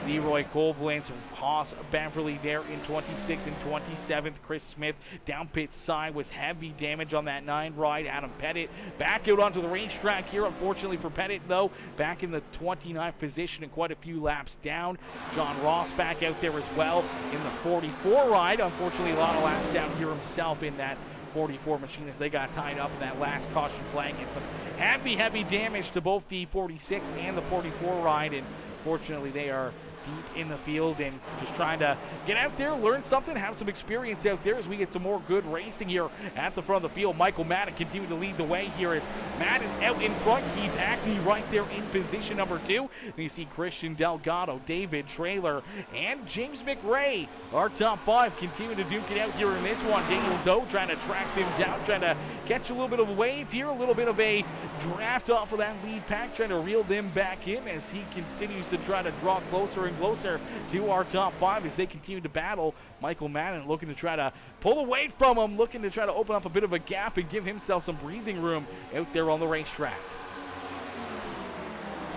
Leroy Koblentz, Haas Beverly there in 26th and 27th. Chris Smith down pit side with heavy damage on that 9 ride. Adam Pettit back out onto the racetrack here. Unfortunately for Pettit though, back in the 29th position and quite a few laps down. John Ross back out there as well in the 44 ride. Unfortunately a lot of laps down here himself in that 44 machine as they got tied up in that last caution flag and some heavy damage to both the 46 and the 44 ride, and fortunately they are deep in the field and just trying to get out there, learn something, have some experience out there as we get some more good racing here at the front of the field. Michael Madden continuing to lead the way here as Madden out in front. Keith Hackney right there in position number 2. And you see Christian Delgado, David Trailer, and James McRae, our top 5, continue to duke it out here in this one. Daniel Doe trying to track him down, trying to catch a little bit of a wave here, a little bit of a draft off of that lead pack, trying to reel them back in as he continues to try to draw closer and closer to our top 5 as they continue to battle. Michael Madden looking to try to pull away from him, looking to try to open up a bit of a gap and give himself some breathing room out there on the racetrack.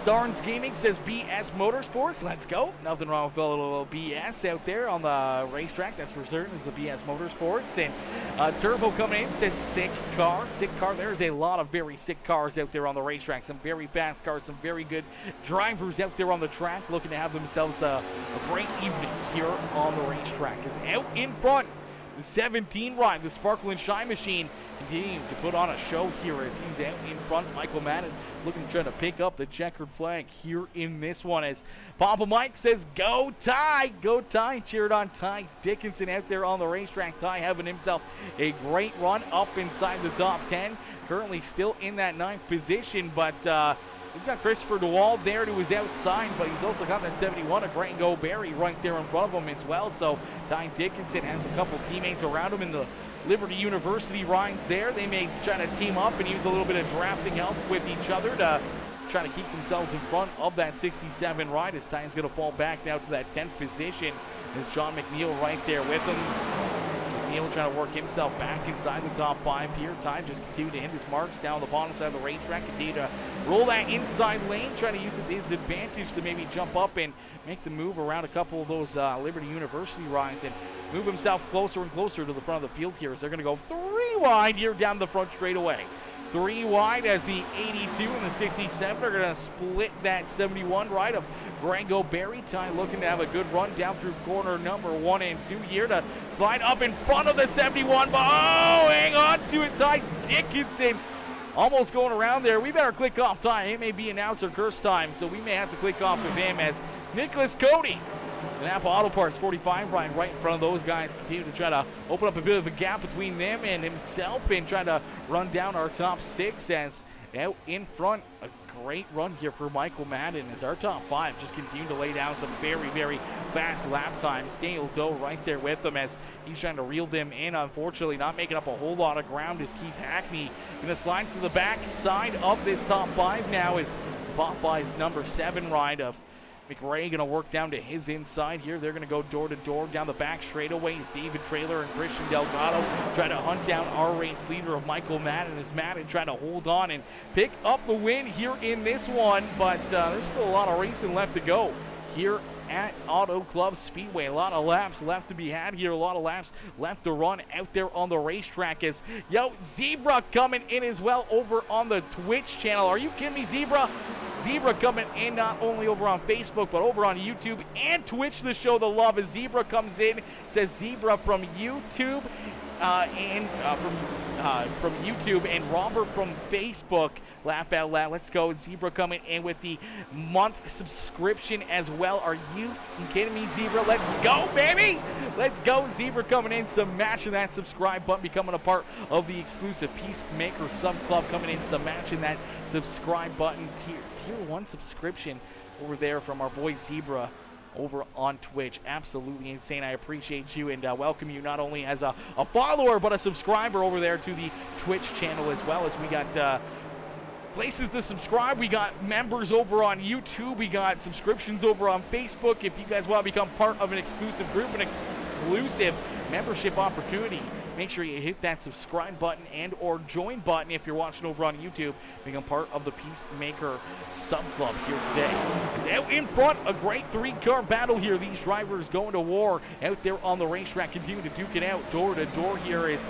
Starnes Gaming says BS Motorsports. Let's go. Nothing wrong with a little BS out there on the racetrack. That's for certain. Is the BS Motorsports. And Turbo coming in says sick car. Sick car. There's a lot of very sick cars out there on the racetrack. Some very fast cars. Some very good drivers out there on the track looking to have themselves a great evening here on the racetrack. Is out in front. The 17 ride, the Sparkle and Shine Machine, continuing to put on a show here as he's out in front. Michael Madden looking to try to pick up the checkered flag here in this one as Papa Mike says, go Ty, go Ty. Cheered on Ty Dickinson out there on the racetrack. Ty having himself a great run up inside the top 10. Currently still in that 9th position, but he's got Christopher DeWald there to his outside, but he's also got that 71 of Grango Berry right there in front of him as well. So Ty Dickinson has a couple teammates around him in the Liberty University rides there. They may try to team up and use a little bit of drafting help with each other to try to keep themselves in front of that 67 ride as Ty's going to fall back now to that 10th position. There's John McNeil right there with him. McNeil trying to work himself back inside the top 5 here. Ty just continue to hit his marks down the bottom side of the racetrack. Continue to roll that inside lane, trying to use it to his advantage to maybe jump up and make the move around a couple of those Liberty University rides and move himself closer and closer to the front of the field here as they're going to go 3 wide here down the front straightaway. 3 wide as the 82 and the 67 are going to split that 71 ride of Grango Berry. Ty looking to have a good run down through corner number 1 and 2 here to slide up in front of the 71. But oh, hang on to it, Ty Dickinson. Almost going around there. We better click off Ty. It may be announcer curse time, so we may have to click off of him as Nicholas Cody, the Napa Auto Parts 45 right in front of those guys, continue to try to open up a bit of a gap between them and himself and try to run down our top 6 as out in front. A great run here for Michael Madden as our top 5 just continue to lay down some very, very fast lap times. Daniel Doe right there with them as he's trying to reel them in. Unfortunately, not making up a whole lot of ground is Keith Hackney. Going to slide to the back side of this top 5 now is Popeye's number 7 ride of McRae going to work down to his inside here. They're going to go door to door down the back straightaways. David Trailer and Christian Delgado try to hunt down our race leader of Michael Madden as Madden trying to hold on and pick up the win here in this one. But there's still a lot of racing left to go here at Auto Club Speedway. A lot of laps left to be had here. A lot of laps left to run out there on the racetrack as, Zebra coming in as well over on the Twitch channel. Are you kidding me, Zebra? Zebra coming in not only over on Facebook, but over on YouTube and Twitch to show the love as Zebra comes in. Says Zebra from YouTube from YouTube and Robert from Facebook. Laugh out loud. Let's go. Zebra coming in with the month subscription as well. Are you kidding me, Zebra? Let's go, baby. Let's go. Zebra coming in, smashing that subscribe button, becoming a part of the exclusive Peacemaker Sub Club, coming in, smashing that subscribe button. Tier 1 subscription over there from our boy Zebra over on Twitch. Absolutely insane. I appreciate you and welcome you not only as a follower but a subscriber over there to the Twitch channel as well. As we got places to subscribe, we got members over on YouTube, we got subscriptions over on Facebook. If you guys want to become part of an exclusive group, an exclusive membership opportunity, make sure you hit that subscribe button and or join button if you're watching over on YouTube. Become part of the Peacemaker Sub Club here today. Is out in front, a great 3-car battle here. These drivers going to war out there on the racetrack, continue to duke it out door to door here as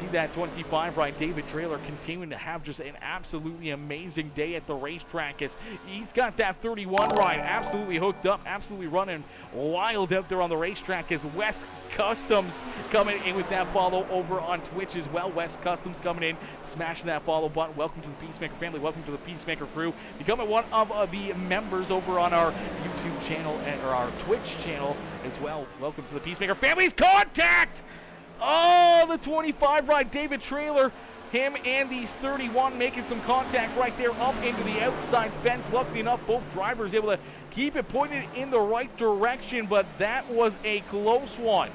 see that 25 ride David Trailer continuing to have just an absolutely amazing day at the racetrack as he's got that 31 ride absolutely hooked up, absolutely running wild out there on the racetrack as West Customs coming in with that follow over on Twitch as well. West Customs coming in, smashing that follow button. Welcome to the Peacemaker family. Welcome to the Peacemaker Crew. Becoming one of the members over on our YouTube channel or our Twitch channel as well. Welcome to the Peacemaker family's contact. Oh, the 25 ride David Trailer, him and these 31 making some contact right there up into the outside fence. Luckily enough, both drivers able to keep it pointed in the right direction, but that was a close one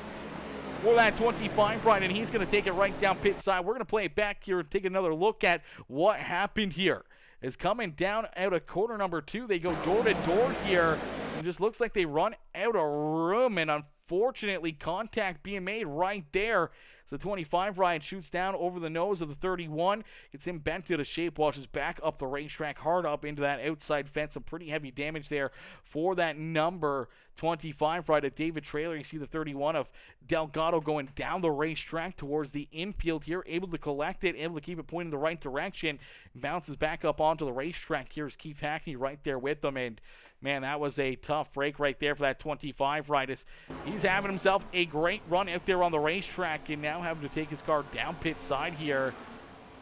for that 25 ride, and he's going to take it right down pit side. We're going to play it back here and take another look at what happened here. Is coming down out of corner number 2. They go door to door here. It just looks like they run out of room, and unfortunately, contact being made right there. So the 25 ride shoots down over the nose of the 31. Gets him bent to the shape, washes back up the racetrack, hard up into that outside fence. Some pretty heavy damage there for that number 25 ride at David Trailer. You see the 31 of Delgado going down the racetrack towards the infield here, able to collect it, able to keep it pointing the right direction. Bounces back up onto the racetrack. Here's Keith Hackney right there with them, and man, that was a tough break right there for that 25 ride. He's having himself a great run out there on the racetrack and now having to take his car down pit side here.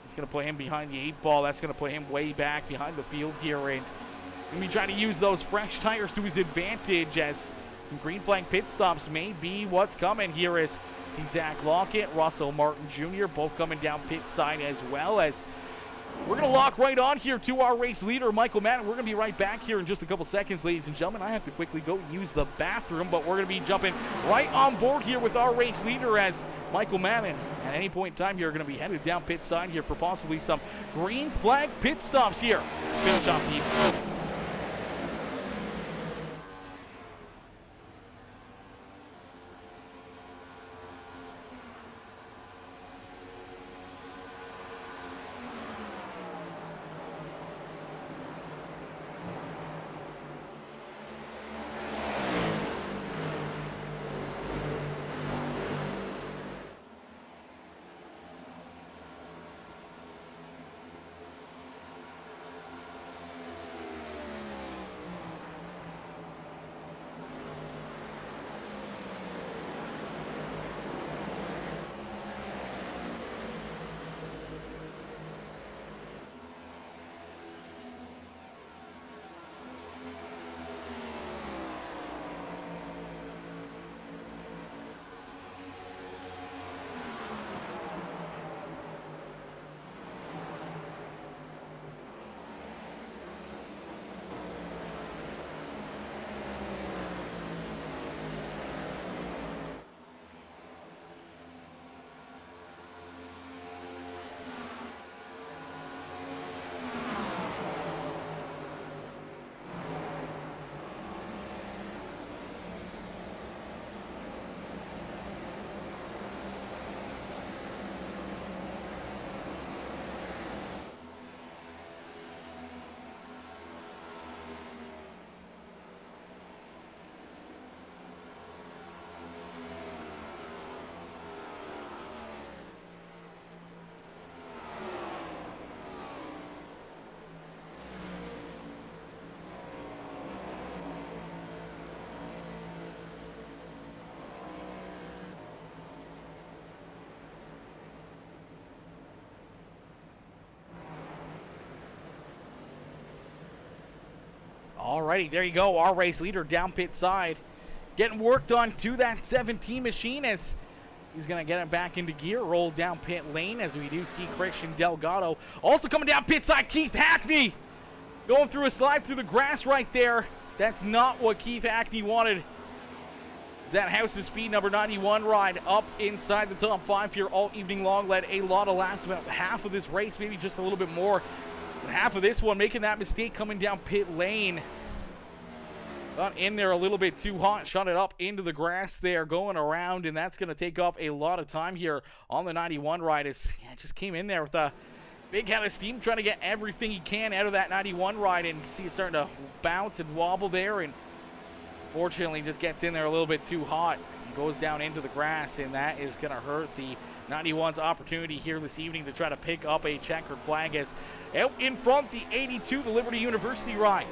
It's going to play him behind the 8-ball. That's going to play him way back behind the field here, and going to be trying to use those fresh tires to his advantage as some green flag pit stops may be what's coming here. As see Zach Lockett, Russell Martin Jr. both coming down pit side, as well as we're going to lock right on here to our race leader, Michael Madden. We're going to be right back here in just a couple seconds, ladies and gentlemen. I have to quickly go use the bathroom, but we're going to be jumping right on board here with our race leader as Michael Madden, at any point in time here, are going to be headed down pit side here for possibly some green flag pit stops here. Finish off the evening. Alrighty, there you go. Our race leader down pit side, getting worked on to that 17 machine as he's going to get it back into gear, roll down pit lane as we do see Christian Delgado. Also coming down pit side, Keith Hackney going through a slide through the grass right there. That's not what Keith Hackney wanted. That House of Speed number 91 ride up inside the top 5 here all evening long. Led a lot of laps, about half of this race, maybe just a little bit more. But half of this one, making that mistake coming down pit lane. Got in there a little bit too hot, shot it up into the grass there, going around, and that's going to take off a lot of time here on the 91 ride. Just came in there with a big head of steam, trying to get everything he can out of that 91 ride, and you see it starting to bounce and wobble there, and fortunately just gets in there a little bit too hot and goes down into the grass, and that is going to hurt the 91's opportunity here this evening to try to pick up a checkered flag. As out in front, the 82, the Liberty University ride.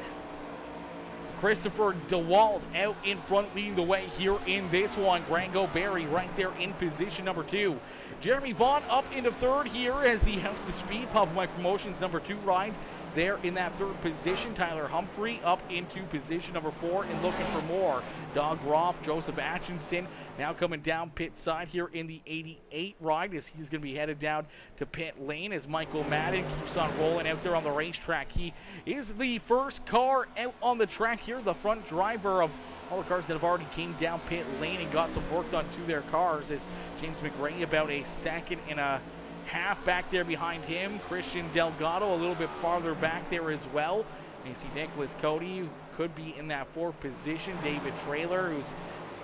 Christopher DeWald out in front, leading the way here in this one. Grango Berry right there in position number 2. Jeremy Vaughn up into third here as the House of Speed, Pub My Promotions number 2 ride there in that third position. Tyler Humphrey up into position number 4 and looking for more. Doug Roth, Joseph Atchison now coming down pit side here in the 88 ride as he's going to be headed down to pit lane as Michael Madden keeps on rolling out there on the racetrack. He is the first car out on the track here, the front driver of all the cars that have already came down pit lane and got some work done to their cars, as James McRae about a second and a half back there behind him. Christian Delgado a little bit farther back there as well. And you see Nicholas Cody, who could be in that 4th position. David Trailer, who's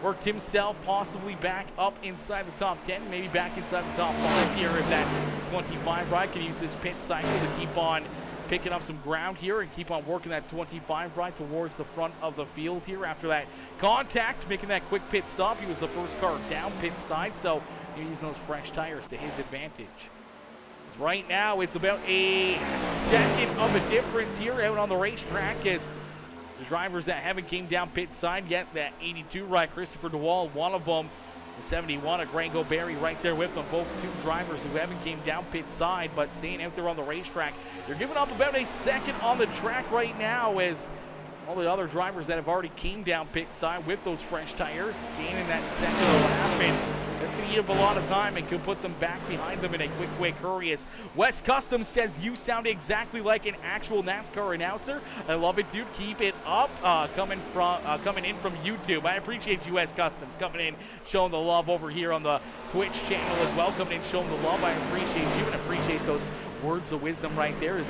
worked himself possibly back up inside the top 10, maybe back inside the top 5 here if that 25 ride can use this pit cycle to keep on picking up some ground here and keep on working that 25 ride towards the front of the field here after that contact, making that quick pit stop. He was the first car down pit side, so he's using those fresh tires to his advantage. Right now, it's about a second of a difference here out on the racetrack as the drivers that haven't came down pit side yet. That 82 ride, Christopher DeWall, one of them. The 71, a Grango Berry right there with them. Both two drivers who haven't came down pit side, but staying out there on the racetrack. They're giving up about a second on the track right now as all the other drivers that have already came down pit side with those fresh tires gaining that second lap, and that's going to eat up a lot of time and could put them back behind them in a quick hurry. As West Custom says, you sound exactly like an actual NASCAR announcer. I love it, dude. Keep it up. Coming in from YouTube. I appreciate you, West Customs, coming in, showing the love over here on the Twitch channel as well. Coming in, showing the love. I appreciate you and appreciate those words of wisdom right there.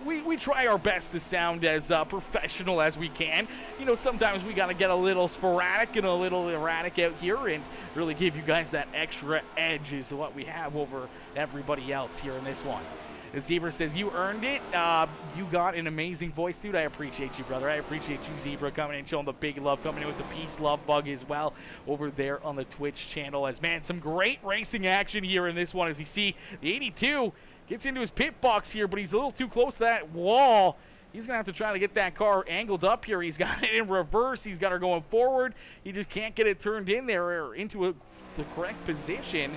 We try our best to sound as professional as we can. You know, sometimes we got to get a little sporadic and a little erratic out here and really give you guys that extra edge is what we have over everybody else here in this one. The Zebra says, you earned it. You got an amazing voice, dude. I appreciate you, brother. I appreciate you, Zebra, coming in, showing the big love, coming in with the peace, love bug as well over there on the Twitch channel. As, man, some great racing action here in this one. As you see, the 82 gets into his pit box here, but he's a little too close to that wall. He's going to have to try to get that car angled up here. He's got it in reverse. He's got her going forward. He just can't get it turned in there or into the correct position.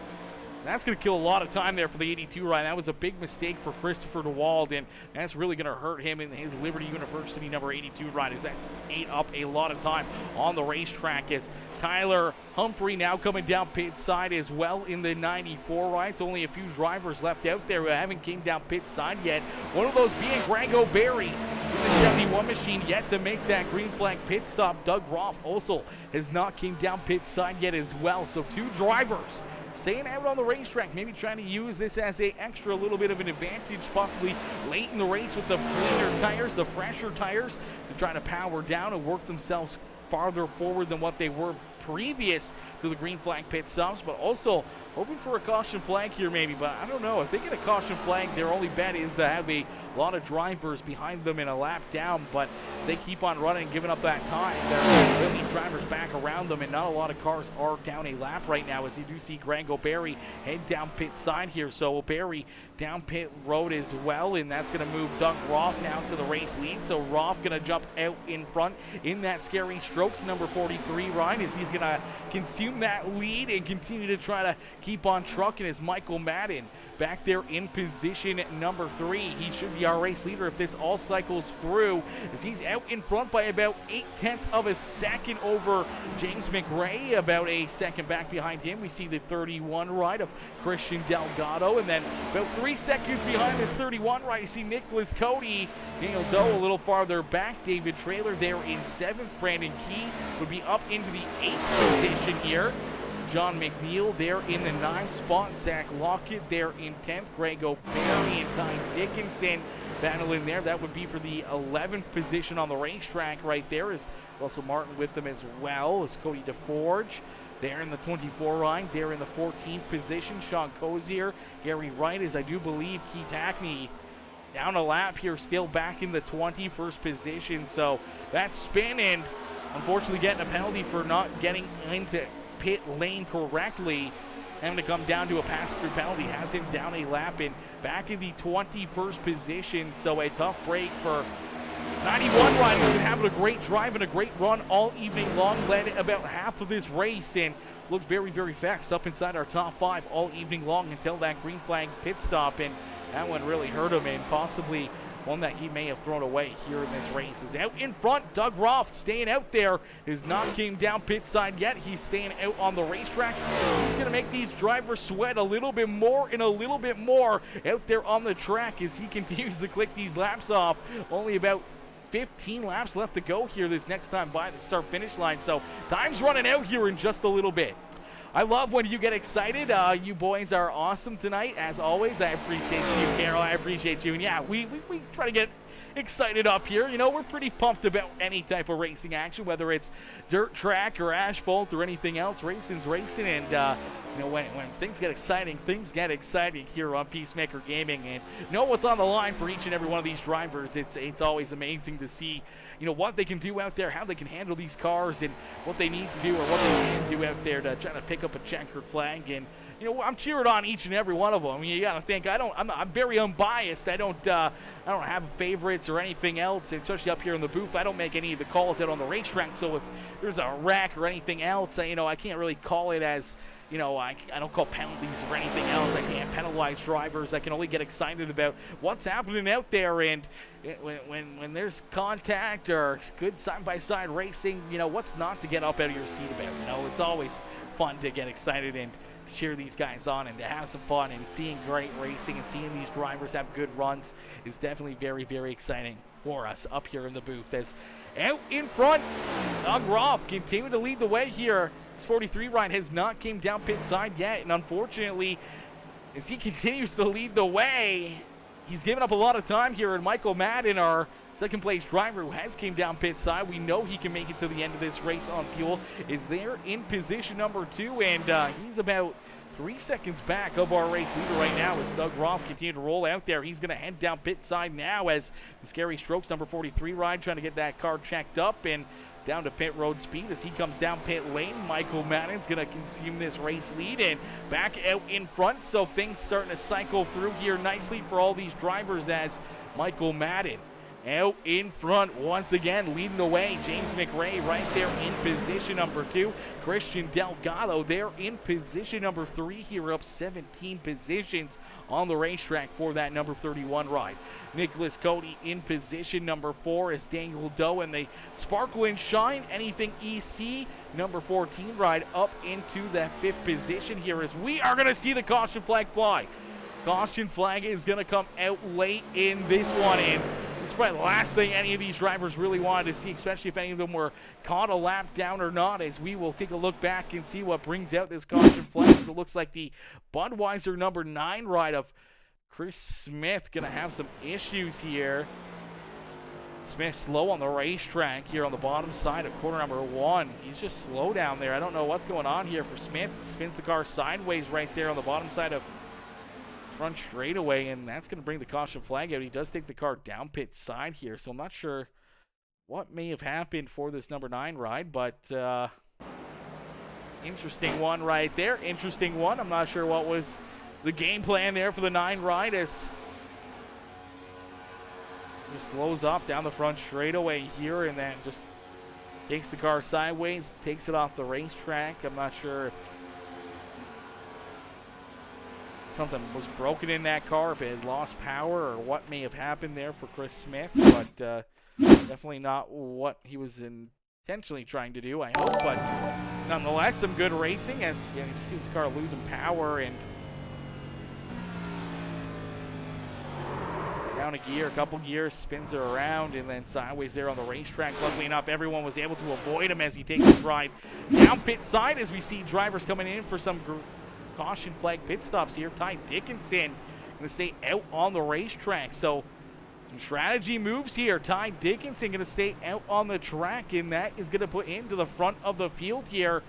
That's going to kill a lot of time there for the 82 ride. That was a big mistake for Christopher DeWald, and that's really going to hurt him in his Liberty University number 82 ride, as that ate up a lot of time on the racetrack. As Tyler Humphrey now coming down pit side as well in the 94 ride. It's only a few drivers left out there who haven't came down pit side yet. One of those being Grango Berry in the 71 machine, yet to make that green flag pit stop. Doug Roth also has not came down pit side yet as well. So two drivers staying out on the racetrack, maybe trying to use this as a extra little bit of an advantage, possibly late in the race with the cleaner tires, the fresher tires, to try to power down and work themselves farther forward than what they were previous to the green flag pit stops, but also hoping for a caution flag here maybe. But I don't know, if they get a caution flag, their only bet is to have a lot of drivers behind them in a lap down, but as they keep on running and giving up that time, there are really drivers back around them, and not a lot of cars are down a lap right now, as you do see Grango Berry head down pit side here. So Berry down pit road as well, and that's going to move Doug Roth now to the race lead. So Roth going to jump out in front in that Scary Strokes number 43 ride, as he's going to consume that lead and continue to try to keep on trucking. As Michael Madden back there in position at number 3. He should be our race leader if this all cycles through, as he's out in front by about 0.8 of a second over James McRae, about a second back behind him. We see the 31 ride of Christian Delgado, and then about 3 seconds behind this 31 ride, you see Nicholas Cody. Daniel Doe a little farther back. David Traylor there in 7th. Brandon Key would be up into the 8th position here. John McNeil there in the 9th spot. Zach Lockett there in 10th. Grango Berry and Ty Dickinson battling there. That would be for the 11th position on the racetrack right there. Is Russell Martin with them as well as Cody DeForge. There in the 24 ride, there in the 14th position. Sean Cozier, Gary Wright, as I do believe Keith Hackney down a lap here, still back in the 21st position. So that spin, and unfortunately getting a penalty for not getting into pit lane correctly, having to come down to a pass-through penalty, has him down a lap and back in the 21st position. So a tough break for 91 ride, who's been having a great drive and a great run all evening long, led about half of this race and looked very, very fast up inside our top 5 all evening long until that green flag pit stop, and that one really hurt him, and possibly one that he may have thrown away here in this race. Is out in front. Doug Roth staying out there, has not came down pit side yet. He's staying out on the racetrack. He's going to make these drivers sweat a little bit more and a little bit more out there on the track as he continues to click these laps off. Only about 15 laps left to go here this next time by the start finish line. So time's running out here in just a little bit. I love when you get excited. You boys are awesome tonight, as always. I appreciate you, Carol. I appreciate you. And yeah, we try to get excited up here. You know, we're pretty pumped about any type of racing action, whether it's dirt track or asphalt or anything else. Racing's racing, and you know, when things get exciting here on Peacemaker Gaming, and know what's on the line for each and every one of these drivers. It's always amazing to see, you know, what they can do out there, how they can handle these cars, and what they need to do or what they can do out there to try to pick up a checkered flag. And you know, I'm cheering on each and every one of them. You gotta think, I'm very unbiased. I don't have favorites or anything else, especially up here in the booth. I don't make any of the calls out on the racetrack. So if there's a wreck or anything else, you know, I can't really call it as, you know, I don't call penalties or anything else. I can't penalize drivers. I can only get excited about what's happening out there. And when there's contact or good side-by-side racing, you know, what's not to get up out of your seat about? You know, it's always fun to get excited and cheer these guys on and to have some fun, and seeing great racing and seeing these drivers have good runs is definitely very, very exciting for us up here in the booth. As out in front, Doug Roth continuing to lead the way here. His 43 ride has not came down pit side yet, and unfortunately, as he continues to lead the way, he's given up a lot of time here. And Michael Madden, our second place driver who has came down pit side, we know he can make it to the end of this race on fuel, is there in position number 2, and he's about 3 seconds back of our race leader right now as Doug Roth continues to roll out there. He's going to head down pit side now as the Scary Strokes number 43 ride trying to get that car checked up and down to pit road speed as he comes down pit lane. Michael Madden's going to consume this race lead and back out in front, so things starting to cycle through here nicely for all these drivers as Michael Madden out in front once again, leading the way. James McRae right there in position number 2. Christian Delgado there in position number 3 here, up 17 positions on the racetrack for that number 31 ride. Nicholas Cody in position number 4 as Daniel Doe and the Sparkle and Shine Anything EC number 14 ride up into that 5th position here as we are going to see the caution flag fly. Caution flag is going to come out late in this one, and this is probably the last thing any of these drivers really wanted to see, especially if any of them were caught a lap down or not, as we will take a look back and see what brings out this caution flag. It looks like the Budweiser number 9 ride of Chris Smith going to have some issues here. Smith slow on the racetrack here on the bottom side of corner number 1. He's just slow down there. I don't know what's going on here for Smith. Spins the car sideways right there on the bottom side of front straightaway, and that's going to bring the caution flag out. He does take the car down pit side here, so I'm not sure what may have happened for this number 9 ride, but interesting one right there. Interesting one. I'm not sure what was the game plan there for the 9 ride as just slows up down the front straightaway here and then just takes the car sideways, takes it off the racetrack. I'm not sure if something was broken in that car, if it had lost power, or what may have happened there for Chris Smith, but definitely not what he was intentionally trying to do, I hope. But nonetheless, some good racing as you see this car losing power and down a gear, a couple gears, spins it around, and then sideways there on the racetrack. Luckily enough, everyone was able to avoid him as he takes his ride down pit side as we see drivers coming in for some caution flag pit stops here. Ty Dickinson going to stay out on the racetrack. So some strategy moves here. Ty Dickinson going to stay out on the track, and that is going to put him to the front of the field here.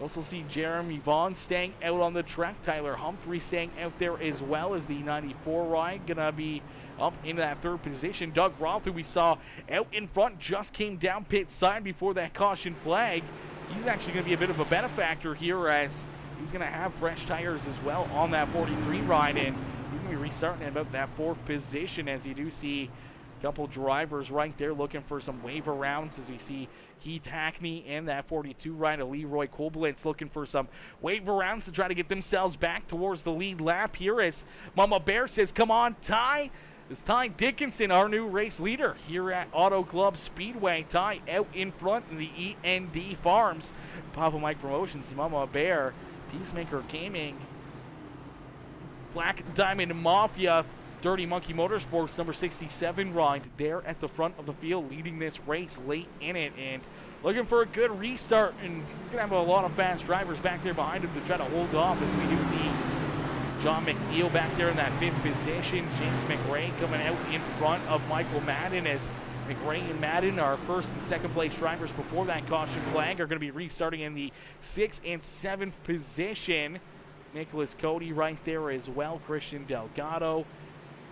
Also see Jeremy Vaughn staying out on the track. Tyler Humphrey staying out there as well as the 94 ride. Going to be up into that 3rd position. Doug Roth, who we saw out in front, just came down pit side before that caution flag. He's actually going to be a bit of a benefactor here as he's going to have fresh tires as well on that 43 ride, and he's going to be restarting at about that 4th position as you do see a couple drivers right there looking for some waiver rounds as we see Keith Hackney and that 42 ride of Leroy Koblitz looking for some waiver rounds to try to get themselves back towards the lead lap here as Mama Bear says, come on, Ty. It's Ty Dickinson, our new race leader here at Auto Club Speedway. Ty out in front in the END Farms, Papa Mike Promotions, Mama Bear, Peacemaker Gaming, Black Diamond Mafia, Dirty Monkey Motorsports, number 67 ride there at the front of the field, leading this race late in it and looking for a good restart. And he's going to have a lot of fast drivers back there behind him to try to hold off as we do see John McNeil back there in that 5th position. James McRae coming out in front of Michael Madden, as McRae and Madden, our 1st and 2nd place drivers before that caution flag, are going to be restarting in the 6th and 7th position. Nicholas Cody right there as well. Christian Delgado,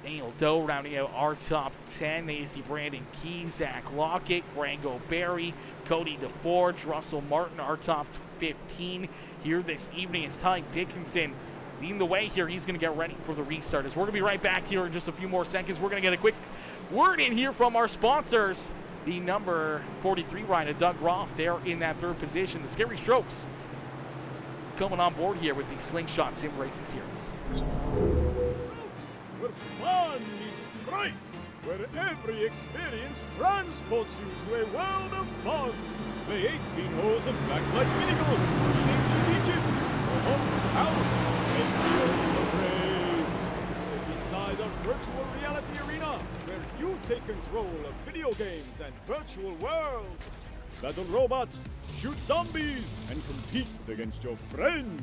Daniel Doe rounding out our top 10. They see Brandon Key, Zach Lockett, Rango Berry, Cody DeForge, Russell Martin, our top 15 here this evening. As Ty Dickinson leading the way here. He's going to get ready for the restart. As we're going to be right back here in just a few more seconds. We're going to get a quick word in here from our sponsors. The number 43 rider, Doug Roth, there in that 3rd position. The Scary Strokes coming on board here with the Slingshot Sim Racing Series. Where fun meets fright, where every experience transports you to a world of fun. Play 18 holes of blacklight minigolf in ancient Egypt, or haunted house, and beyond the grave. Step inside a virtual reality arena where you take control of video games and virtual worlds. Battle robots, shoot zombies, and compete against your friends.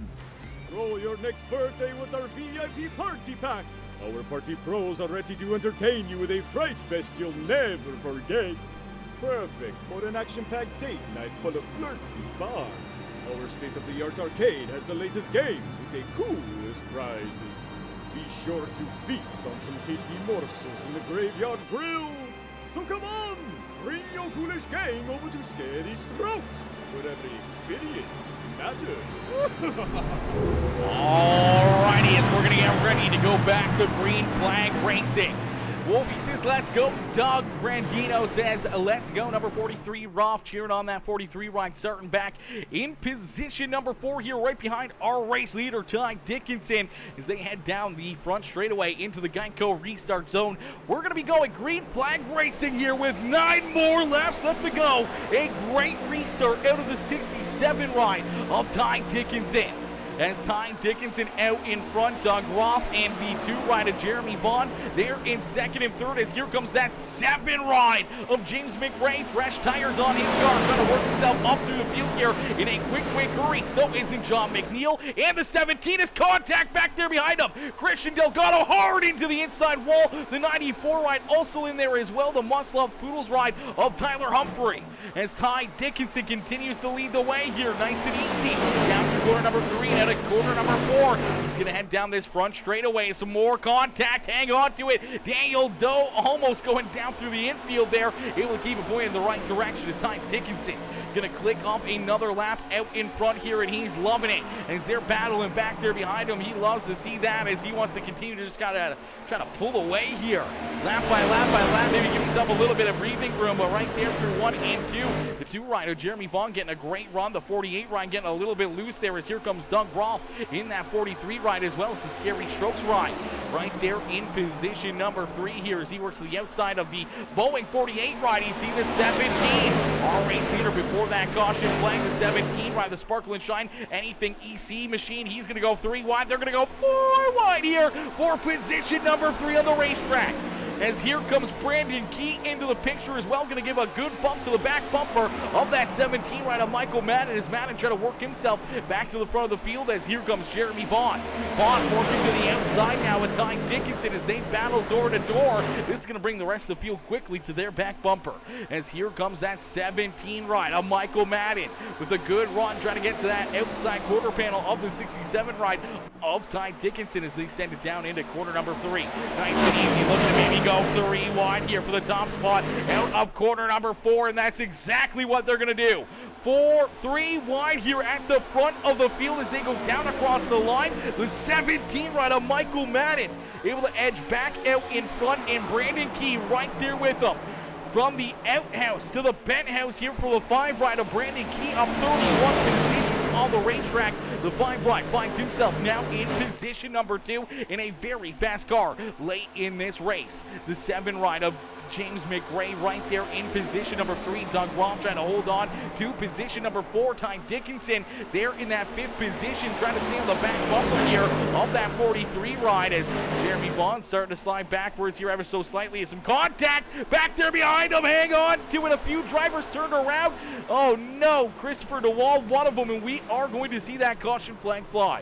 Throw your next birthday with our VIP Party Pack. Our party pros are ready to entertain you with a fright fest you'll never forget. Perfect for an action-packed date night full of flirty fun. Our state-of-the-art arcade has the latest games with the coolest prizes. Be sure to feast on some tasty morsels in the Graveyard Grill. So come on, bring your ghoulish gang over to Scary Strokes, where every experience matters. Alrighty, and we're going to get ready to go back to Green Flag Racing. Wolfie says, let's go. Doug Brandino says, let's go. Number 43, Roth, cheering on that 43 ride, starting back in position number 4 here, right behind our race leader, Ty Dickinson, as they head down the front straightaway into the Geico restart zone. We're going to be going Green Flag Racing here with 9 more laps left to go. A great restart out of the 67 ride of Ty Dickinson. As Ty Dickinson out in front, Doug Roth and V2 rider Jeremy Vaughn. They're in 2nd and 3rd as here comes that 7 ride of James McRae. Fresh tires on his car, trying to work himself up through the field here in a quick hurry. So isn't John McNeil. And the 17 is contact back there behind him. Christian Delgado hard into the inside wall. The 94 ride also in there as well. The must-love Poodles ride of Tyler Humphrey. As Ty Dickinson continues to lead the way here, nice and easy. Down to corner number 3 and at corner number 4. He's going to head down this front straightaway. Some more contact. Hang on to it. Daniel Doe almost going down through the infield there. Able to keep it pointed in the right direction as Ty Dickinson going to click up another lap out in front here, and he's loving it. As they're battling back there behind him, he loves to see that as he wants to continue to just kind of try to pull away here. Lap by lap, maybe give himself a little bit of breathing room, but right there through 1 and 2. The 2 rider, Jeremy Vaughn, getting a great run. The 48 ride getting a little bit loose there as here comes Doug Roth in that 43 ride as well as the Scary Strokes ride. Right there in position number 3 here as he works to the outside of the Boeing 48 ride. You see the 17. Our race leader before that caution flag, the 17 ride, the Sparkle and Shine Anything EC machine. He's going to go 3 wide. They're going to go 4 wide here for position number 3 on the racetrack. As here comes Brandon Key into the picture as well, going to give a good bump to the back bumper of that 17 ride of Michael Madden as Madden trying to work himself back to the front of the field as here comes Jeremy Vaughn. Vaughn working to the outside now with Ty Dickinson as they battle door to door. This is going to bring the rest of the field quickly to their back bumper as here comes that 17 ride of Michael Madden with a good run trying to get to that outside quarter panel of the 67 ride of Ty Dickinson as they send it down into corner number 3. Nice and easy, looking to maybe go 3 wide here for the top spot out of corner number 4, and that's exactly what they're going to do. 3 wide here at the front of the field as they go down across the line. The 17 ride of Michael Madden able to edge back out in front, and Brandon Key right there with them. From the outhouse to the penthouse here for the 5 ride of Brandon Key up 31 positions on the racetrack. The 5 ride finds himself now in position number 2 in a very fast car late in this race. The 7 ride of James McRae right there in position number 3. Doug Roth trying to hold on to position number 4. Ty Dickinson there in that 5th position trying to stay on the back bumper here of that 43 ride as Jeremy Vaughn starting to slide backwards here ever so slightly as some contact back there behind him. Hang on to it. A few drivers turned around. Oh no, Christopher DeWall, one of them, and we are going to see that caution flag fly.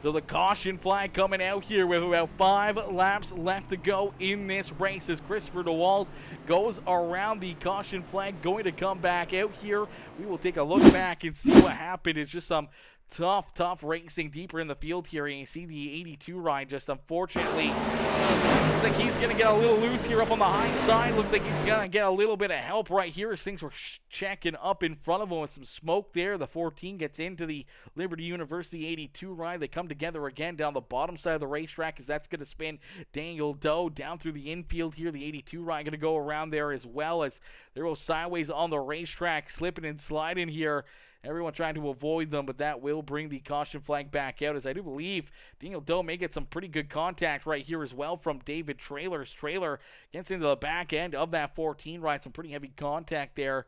So the caution flag coming out here with about 5 laps left to go in this race as Christopher DeWald goes around the caution flag, going to come back out here. We will take a look back and see what happened. It's just some tough racing deeper in the field here. And you see the 82 ride just unfortunately looks like he's going to get a little loose here up on the high side. Looks like he's going to get a little bit of help right here as things were checking up in front of him with some smoke there. The 14 gets into the Liberty University 82 ride. They come together again down the bottom side of the racetrack as that's going to spin Daniel Doe down through the infield here. The 82 ride going to go around there as well as they go sideways on the racetrack, slipping and sliding here. Everyone trying to avoid them, but that will bring the caution flag back out, as I do believe Daniel Doe may get some pretty good contact right here as well from David Traylor's trailer. Gets into the back end of that 14 ride. Some pretty heavy contact there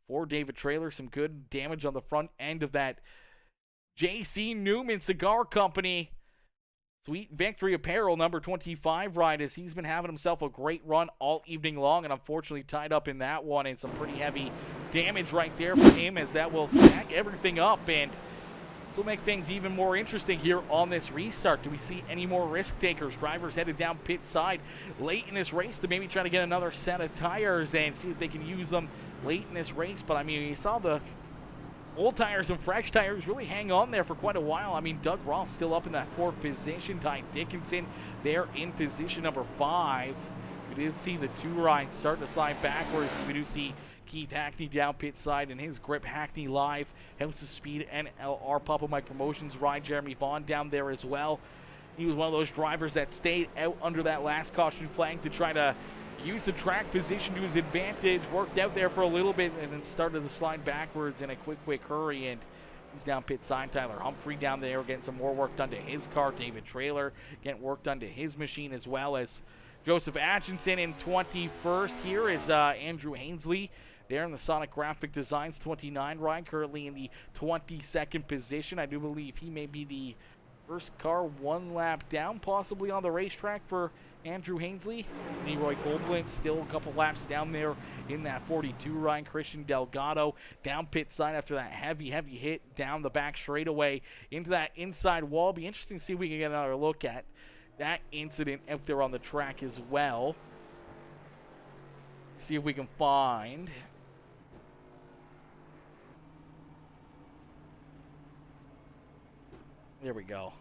for David Traylor. Some good damage on the front end of that J.C. Newman Cigar Company Sweet Victory Apparel number 25 ride, as he's been having himself a great run all evening long, and unfortunately tied up in that one, and some pretty heavy damage right there for him, as that will stack everything up, and this will make things even more interesting here on this restart. Do we see any more risk takers? Drivers headed down pit side late in this race to maybe try to get another set of tires and see if they can use them late in this race. But I mean, you saw the old tires and fresh tires really hang on there for quite a while. I mean, Doug Roth still up in that 4th position. Ty Dickinson there in position number 5. We did see the 2 rides start to slide backwards. We do see Keith Hackney down pit side in his Grip Hackney Live House of Speed NLR Papa Mike Promotions ride. Jeremy Vaughn down there as well. He was one of those drivers that stayed out under that last caution flag to try to use the track position to his advantage. Worked out there for a little bit and then started to slide backwards in a quick hurry, and he's down pit side. Tyler Humphrey down there getting some more work done to his car. David Traylor getting work done to his machine, as well as Joseph Atchison in 21st. Here is Andrew Hainsley there in the Sonic Graphic Designs 29 ride, currently in the 22nd position. I do believe he may be the first car 1 lap down possibly on the racetrack for Andrew Hainsley. Leroy Goldblint still a couple laps down there in that 42 ride. Christian Delgado down pit side after that heavy hit down the back straightaway into that inside wall. Be interesting to see if we can get another look at that incident out there on the track as well. See if we can find there we go.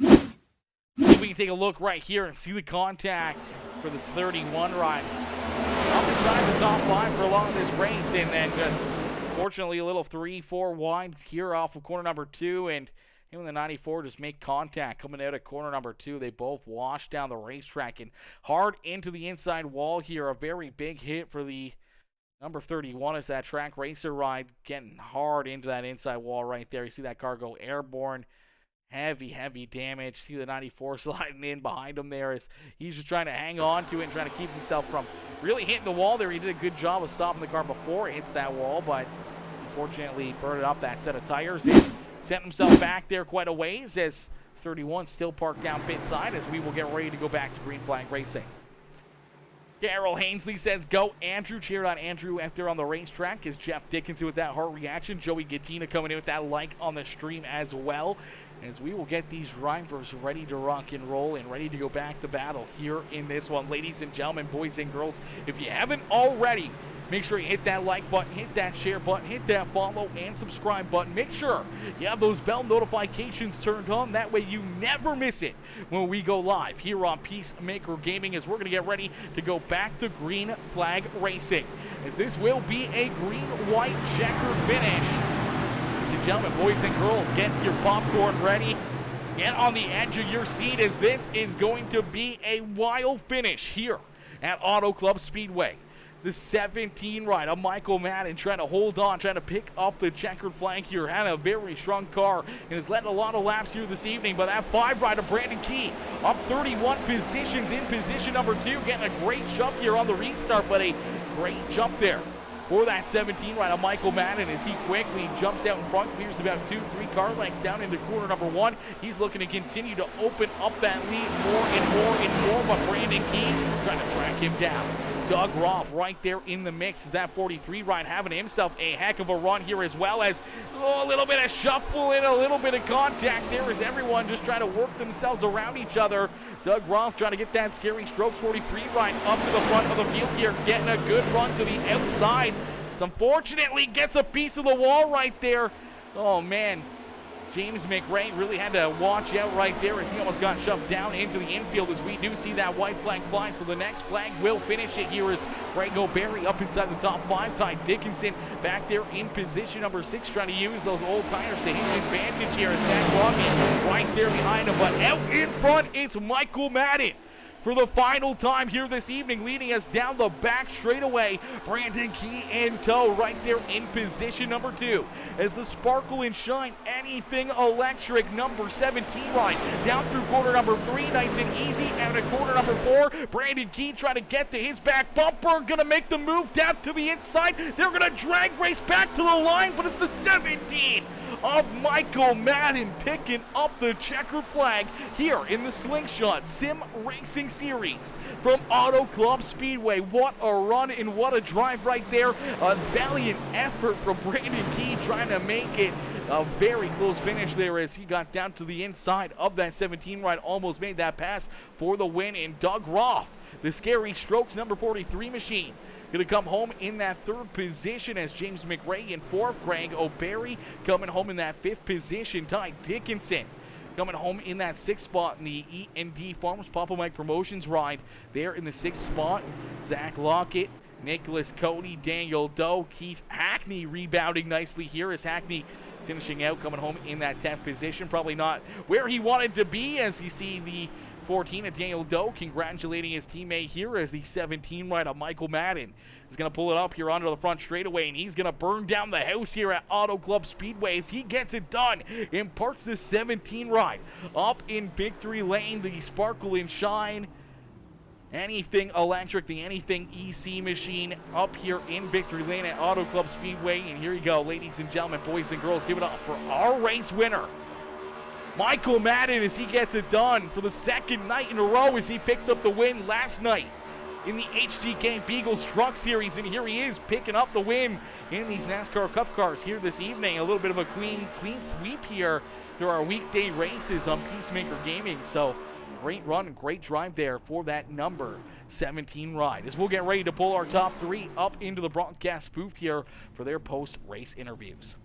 See if we can take a look right here and see the contact for this 31 ride. Up inside the top 5 for a lot of this race, and then just fortunately a little 3-4 wide here off of corner number 2, and him and the 94 just make contact coming out of corner number 2. They both wash down the racetrack and hard into the inside wall here. A very big hit for the number 31 as that track racer ride getting hard into that inside wall right there. You see that car go airborne. Heavy damage. See the 94 sliding in behind him there as he's just trying to hang on to it and trying to keep himself from really hitting the wall there. He did a good job of stopping the car before it hits that wall, but unfortunately burned up that set of tires and sent himself back there quite a ways, as 31 still parked down pit side, as we will get ready to go back to green flag racing. Darrell Hainsley says, "Go Andrew." Cheered on Andrew out there on the racetrack as Jeff Dickinson with that heart reaction. Joey Gattina coming in with that like on the stream as well, as we will get these drivers ready to rock and roll and ready to go back to battle here in this one. Ladies and gentlemen, boys and girls, if you haven't already, make sure you hit that like button, hit that share button, hit that follow and subscribe button. Make sure you have those bell notifications turned on. That way you never miss it when we go live here on PeaceMaker Gaming, as we're going to get ready to go back to green flag racing, as this will be a green-white checkered finish. Ladies and gentlemen, boys and girls, get your popcorn ready. Get on the edge of your seat, as this is going to be a wild finish here at Auto Club Speedway. The 17 ride of Michael Madden trying to hold on, trying to pick up the checkered flag here. Had a very strong car and has led a lot of laps here this evening. But that 5 ride of Brandon Key up 31 positions in position number 2. Getting a great jump here on the restart, but a great jump there for that 17 ride of Michael Madden, as he quickly jumps out in front, clears about 2-3 car lengths down into corner number 1. He's looking to continue to open up that lead more and more, but Brandon Key trying to track him down. Doug Roth right there in the mix. Is that 43 ride having himself a heck of a run here, as well as a little bit of shuffle and a little bit of contact there as everyone just trying to work themselves around each other. Doug Roth trying to get that Scary Strokes 43 ride up to the front of the field here, getting a good run to the outside. Unfortunately gets a piece of the wall right there. Oh man, James McRae really had to watch out right there as he almost got shoved down into the infield, as we do see that white flag fly. So the next flag will finish it here as Greg O'Barry up inside the top 5. Ty Dickinson back there in position number 6, trying to use those old tires to his advantage here. Zach Rocky right there behind him, but out in front it's Michael Madden for the final time here this evening, leading us down the back straightaway. Brandon Key in tow right there in position number 2 as the Sparkle and Shine Anything Electric number 17 ride down through corner number 3, nice and easy, and at corner number 4, Brandon Key trying to get to his back bumper, gonna make the move down to the inside. They're gonna drag race back to the line, but it's the 17 of Michael Madden picking up the checkered flag here in the Slingshot Sim Racing Series from Auto Club Speedway. What a run and what a drive right there. A valiant effort from Brandon Key trying to make it a very close finish there as he got down to the inside of that 17 ride, almost made that pass for the win. And Doug Roth, the Scary Strokes number 43 machine, going to come home in that 3rd position as James McRae in 4th. Greg O'Barry coming home in that 5th position. Ty Dickinson coming home in that 6th spot in the E&D Farms Papa Mike Promotions ride there in the 6th spot. Zach Lockett, Nicholas Cody, Daniel Doe, Keith Hackney rebounding nicely here as Hackney finishing out, coming home in that 10th position. Probably not where he wanted to be, as you see the 14 of Daniel Doe congratulating his teammate here as the 17 ride of Michael Madden is going to pull it up here onto the front straightaway, and he's going to burn down the house here at Auto Club Speedway as he gets it done and parks the 17 ride up in victory lane. The Sparkle and Shine Anything Electric, the Anything EC machine up here in victory lane at Auto Club Speedway. And here you go, ladies and gentlemen, boys and girls, give it up for our race winner, Michael Madden, as he gets it done for the 2nd night in a row as he picked up the win last night in the HGK Beagles Truck Series. And here he is picking up the win in these NASCAR Cup cars here this evening. A little bit of a clean sweep here through our weekday races on PeaceMaker Gaming. So great run and great drive there for that number 17 ride, as we'll get ready to pull our top 3 up into the broadcast booth here for their post-race interviews.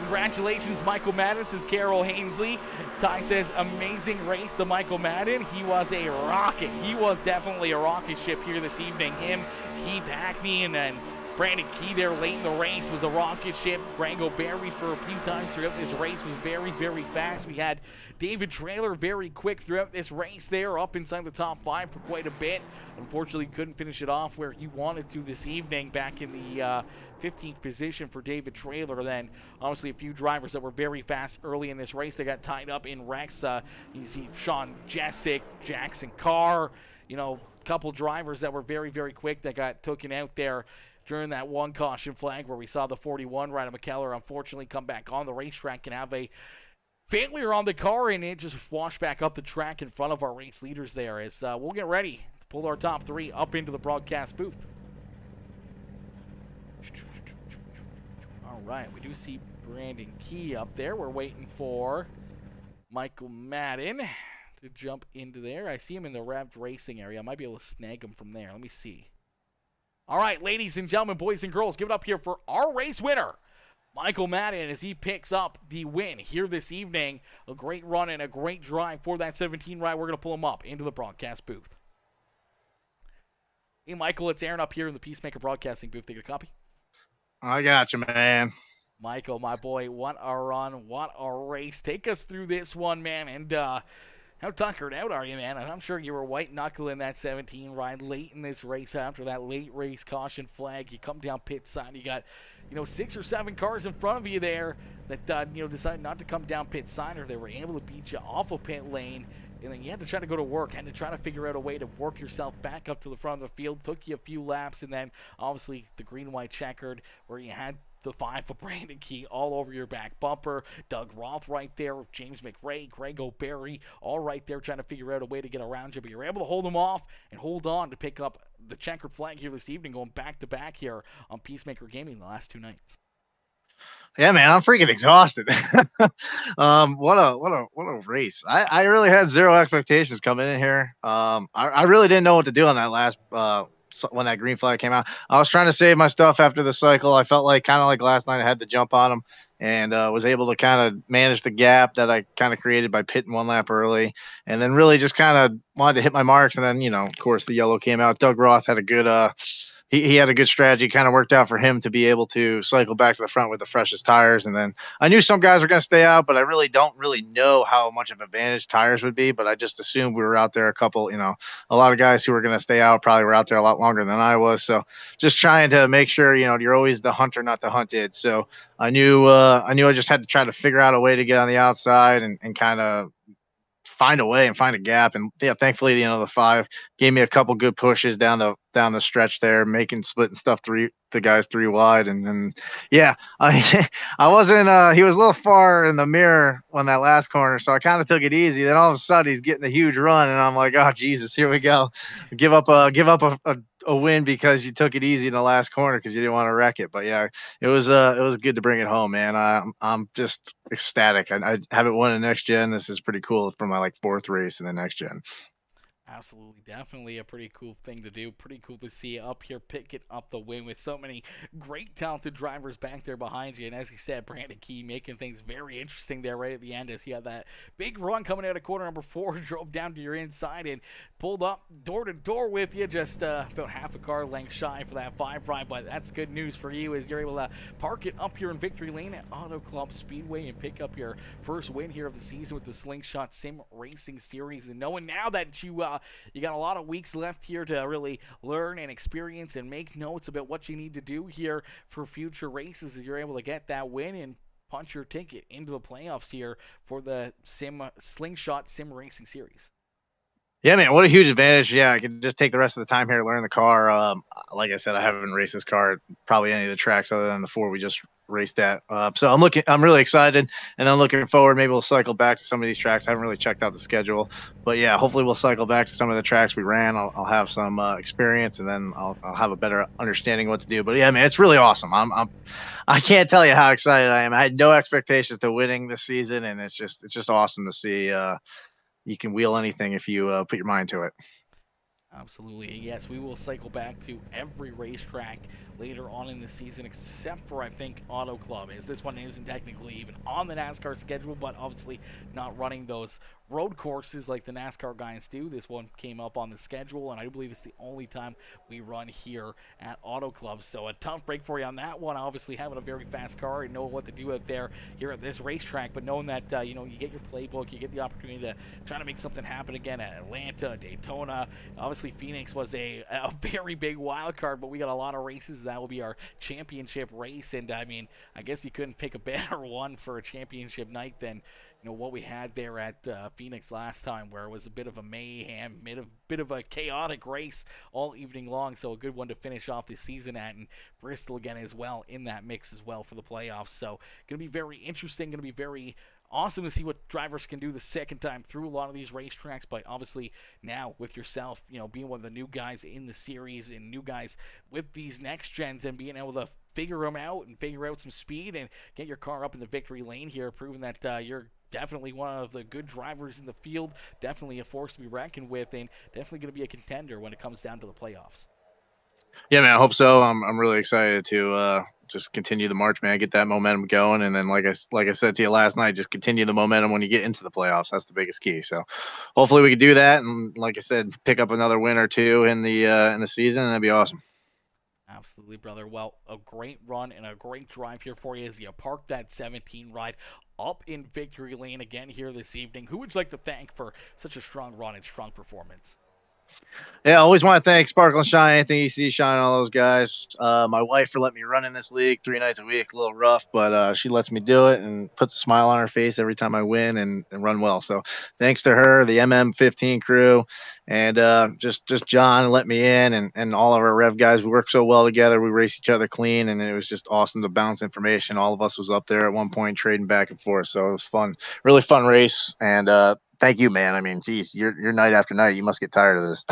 Congratulations, Michael Madden, says Carol Hainsley. Ty says, amazing race to Michael Madden. He was a rocket. He was definitely a rocket ship here this evening. Him, Keith Hackney, and then Brandon Key there late in the race was a rocket ship. Greg O'Barry for a few times throughout this race was very, very fast. We had David Traylor very quick throughout this race there, up inside the top 5 for quite a bit. Unfortunately, couldn't finish it off where he wanted to this evening, back in the 15th position for David Traylor. Then, obviously, a few drivers that were very fast early in this race. They got tied up in wrecks. You see Sean Jessic, Jackson Carr, you know, a couple drivers that were very, very quick that got taken out there during that one caution flag where we saw the 41 Ryder McKellar unfortunately come back on the racetrack and have a failure on the car, and it just washed back up the track in front of our race leaders there. As we'll get ready to pull our top 3 up into the broadcast booth. All right, we do see Brandon Key up there. We're waiting for Michael Madden to jump into there. I see him in the Revved Racing area. I might be able to snag him from there. Let me see. All right, ladies and gentlemen, boys and girls, give it up here for our race winner, Michael Madden, as he picks up the win here this evening. A great run and a great drive for that 17 ride. We're going to pull him up into the broadcast booth. Hey, Michael, it's Aaron up here in the PeaceMaker Broadcasting booth. Take a copy. I got you, man. Michael, my boy, what a run, what a race. Take us through this one, man, and how tuckered out are you, man? I'm sure you were white-knuckling that 17 ride late in this race after that late race caution flag. You come down pit side, you got, 6 or 7 cars in front of you there that, decided not to come down pit side, or they were able to beat you off of pit lane. And then you had to try to go to work, had to try to figure out a way to work yourself back up to the front of the field. Took you a few laps, and then obviously the green-white checkered, where you had the 5 for Brandon Key all over your back bumper. Doug Roth right there, James McRae, Greg O'Berry, all right there trying to figure out a way to get around you. But you're able to hold them off and hold on to pick up the checkered flag here this evening, going back-to-back here on PeaceMaker Gaming the last 2 nights. Yeah, man, I'm freaking exhausted. What a race. I really had zero expectations coming in here. I really didn't know what to do on that last when that green flag came out. I was trying to save my stuff after the cycle. I felt like kind of like last night I had to jump on them and was able to kind of manage the gap that I kind of created by pitting 1 lap early, and then really just kind of wanted to hit my marks. And then, of course, the yellow came out. Doug Roth had a good he had a good strategy. Kind of worked out for him to be able to cycle back to the front with the freshest tires. And then I knew some guys were going to stay out, but I really don't know how much of an advantage tires would be. But I just assumed we were out there a lot of guys who were going to stay out probably were out there a lot longer than I was. So just trying to make sure, you're always the hunter, not the hunted. So I knew I just had to try to figure out a way to get on the outside and kind of find a way and find a gap. And yeah, thankfully, the 5 gave me a couple good pushes down the stretch there, splitting stuff the guys 3 wide. And yeah, I wasn't, he was a little far in the mirror on that last corner. So I kind of took it easy. Then all of a sudden he's getting a huge run and I'm like, oh Jesus, here we go. Give up a win because you took it easy in the last corner because you didn't want to wreck it. But yeah, it was good to bring it home, man. I'm just ecstatic. I haven't won a next gen. This is pretty cool for my 4th race in the next gen. Absolutely, definitely a pretty cool thing to do. Pretty cool to see you up here picking up the win with so many great, talented drivers back there behind you. And as you said, Brandon Key making things very interesting there right at the end as he had that big run coming out of corner number 4, drove down to your inside and pulled up door to door with you, just about half a car length shy for that 5 ride. But that's good news for you as you're able to park it up here in victory lane at Auto Club Speedway and pick up your first win here of the season with the Slingshot Sim Racing Series. And knowing now that you got a lot of weeks left here to really learn and experience and make notes about what you need to do here for future races, as you're able to get that win and punch your ticket into the playoffs here for the Slingshot Sim Racing Series. Yeah, man, what a huge advantage. Yeah, I can just take the rest of the time here to learn the car. Like I said, I haven't raced this car at probably any of the tracks other than the 4 we just raced at. So I'm really excited, and then looking forward, maybe we'll cycle back to some of these tracks. I haven't really checked out the schedule, but yeah, hopefully we'll cycle back to some of the tracks we ran. I'll have some experience, and then I'll have a better understanding of what to do. But yeah, man, it's really awesome. I can't tell you how excited I am. I had no expectations to winning this season, and it's just awesome to see. You can wheel anything if you put your mind to it. Absolutely. Yes, we will cycle back to every racetrack later on in the season, except for, I think, Auto Club, as this one isn't technically even on the NASCAR schedule, but obviously not running those road courses like the NASCAR guys do. This one came up on the schedule, and I believe it's the only time we run here at Auto Club. So a tough break for you on that one. Obviously having a very fast car and know what to do out there here at this racetrack, but knowing that you get your playbook, you get the opportunity to try to make something happen again at Atlanta, Daytona. Obviously Phoenix was a very big wild card, but we got a lot of races. That will be our championship race, and I mean, I guess you couldn't pick a better one for a championship night than what we had there at Phoenix last time, where it was a bit of a mayhem, bit of a chaotic race all evening long. So a good one to finish off the season at, and Bristol again as well in that mix as well for the playoffs. So going to be very interesting, going to be very awesome to see what drivers can do the second time through a lot of these racetracks. But obviously now with yourself, being one of the new guys in the series and new guys with these next gens and being able to figure them out and figure out some speed and get your car up in the victory lane here, proving that you're definitely one of the good drivers in the field, definitely a force to be reckoned with, and definitely going to be a contender when it comes down to the playoffs. Yeah, man, I hope so. I'm really excited to just continue the march, man, get that momentum going, and then like I said to you last night, just continue the momentum when you get into the playoffs. That's the biggest key. So hopefully we can do that, and like I said, pick up another win or two in the season, and that'd be awesome. Absolutely, brother. Well, a great run and a great drive here for you as you park that 17 ride up in victory lane again here this evening. Who would you like to thank for such a strong run and strong performance? Yeah, I always want to thank Sparkle and Shine, anything you see, Shine, all those guys. My wife for letting me run in this league 3 nights a week, a little rough, but she lets me do it and puts a smile on her face every time I win and run well. So thanks to her, the MM15 crew, and just John let me in, and all of our Rev guys. We work so well together. We race each other clean, and it was just awesome to bounce information. All of us was up there at one point trading back and forth, so it was fun, really fun race, and thank you, man. I mean, geez, you're night after night. You must get tired of this.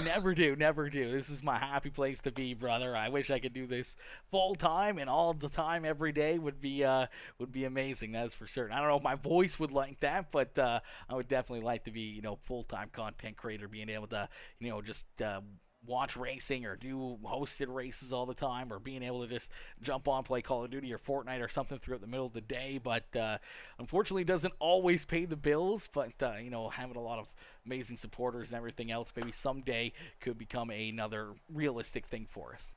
Never do, never do. This is my happy place to be, brother. I wish I could do this full time and all the time every day would be amazing. That's for certain. I don't know if my voice would like that, but I would definitely like to be, full time content creator, being able to, just watch racing or do hosted races all the time, or being able to just jump on, play Call of Duty or Fortnite or something throughout the middle of the day. But unfortunately, doesn't always pay the bills. But having a lot of amazing supporters and everything else, maybe someday could become another realistic thing for us.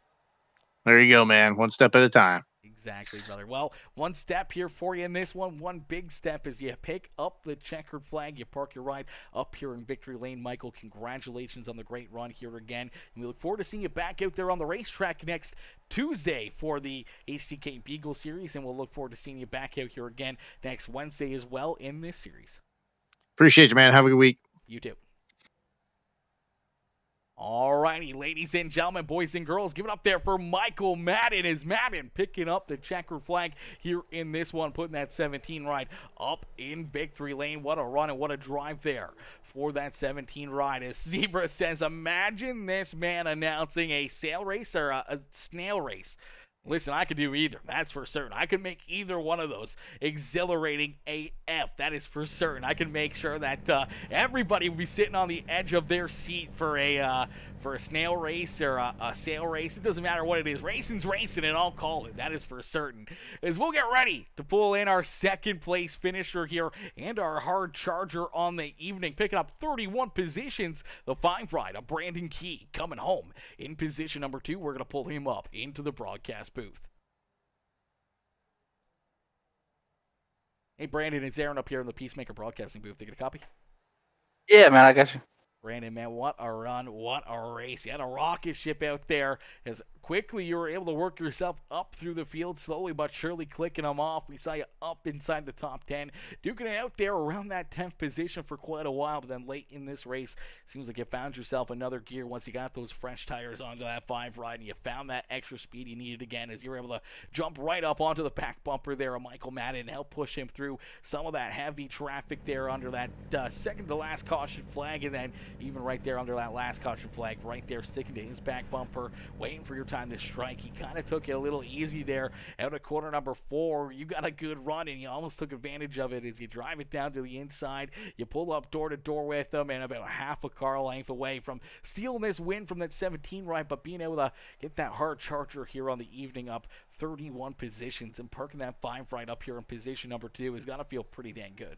There you go, man. One step at a time. Exactly, brother. Well, one step here for you in this one. One big step is you pick up the checkered flag. You park your ride up here in Victory Lane. Michael, congratulations on the great run here again. And we look forward to seeing you back out there on the racetrack next Tuesday for the HTK Beagle Series. And we'll look forward to seeing you back out here again next Wednesday as well in this series. Appreciate you, man. Have a good week. You too. Alrighty, ladies and gentlemen, boys and girls, give it up there for Michael Madden. Is Madden picking up the checkered flag here in this one, putting that 17 ride up in Victory Lane. What a run and what a drive there for that 17 ride. As Zebra says, imagine this man announcing a sail race or a snail race. Listen, I could do either. That's for certain. I could make either one of those exhilarating AF. That is for certain. I can make sure that everybody will be sitting on the edge of their seat for a snail race or a sail race. It doesn't matter what it is. Racing's racing, and I'll call it. That is for certain. As we'll get ready to pull in our second place finisher here and our hard charger on the evening, picking up 31 positions. The 5 ride of Brandon Key coming home in position number 2. We're going to pull him up into the broadcast booth. Hey, Brandon, it's Aaron up here in the PeaceMaker broadcasting booth. They get a copy? Yeah, man, I got you. Brandon, man, what a run, what a race. You had a rocket ship out there. As quickly you were able to work yourself up through the field, slowly but surely clicking them off. We saw you up inside the top 10, duking it out there around that 10th position for quite a while, but then late in this race, seems like you found yourself another gear once you got those fresh tires onto that 5 ride, and you found that extra speed you needed again as you were able to jump right up onto the back bumper there of Michael Madden and help push him through some of that heavy traffic there under that second to last caution flag, and then even right there under that last caution flag, right there sticking to his back bumper, waiting for your time to strike. He kind of took it a little easy there out of corner number 4. You got a good run, and you almost took advantage of it as you drive it down to the inside. You pull up door to door with him, and about half a car length away from stealing this win from that 17 ride, but being able to get that hard charger here on the evening up 31 positions and parking that 5 right up here in position number 2 is going to feel pretty dang good.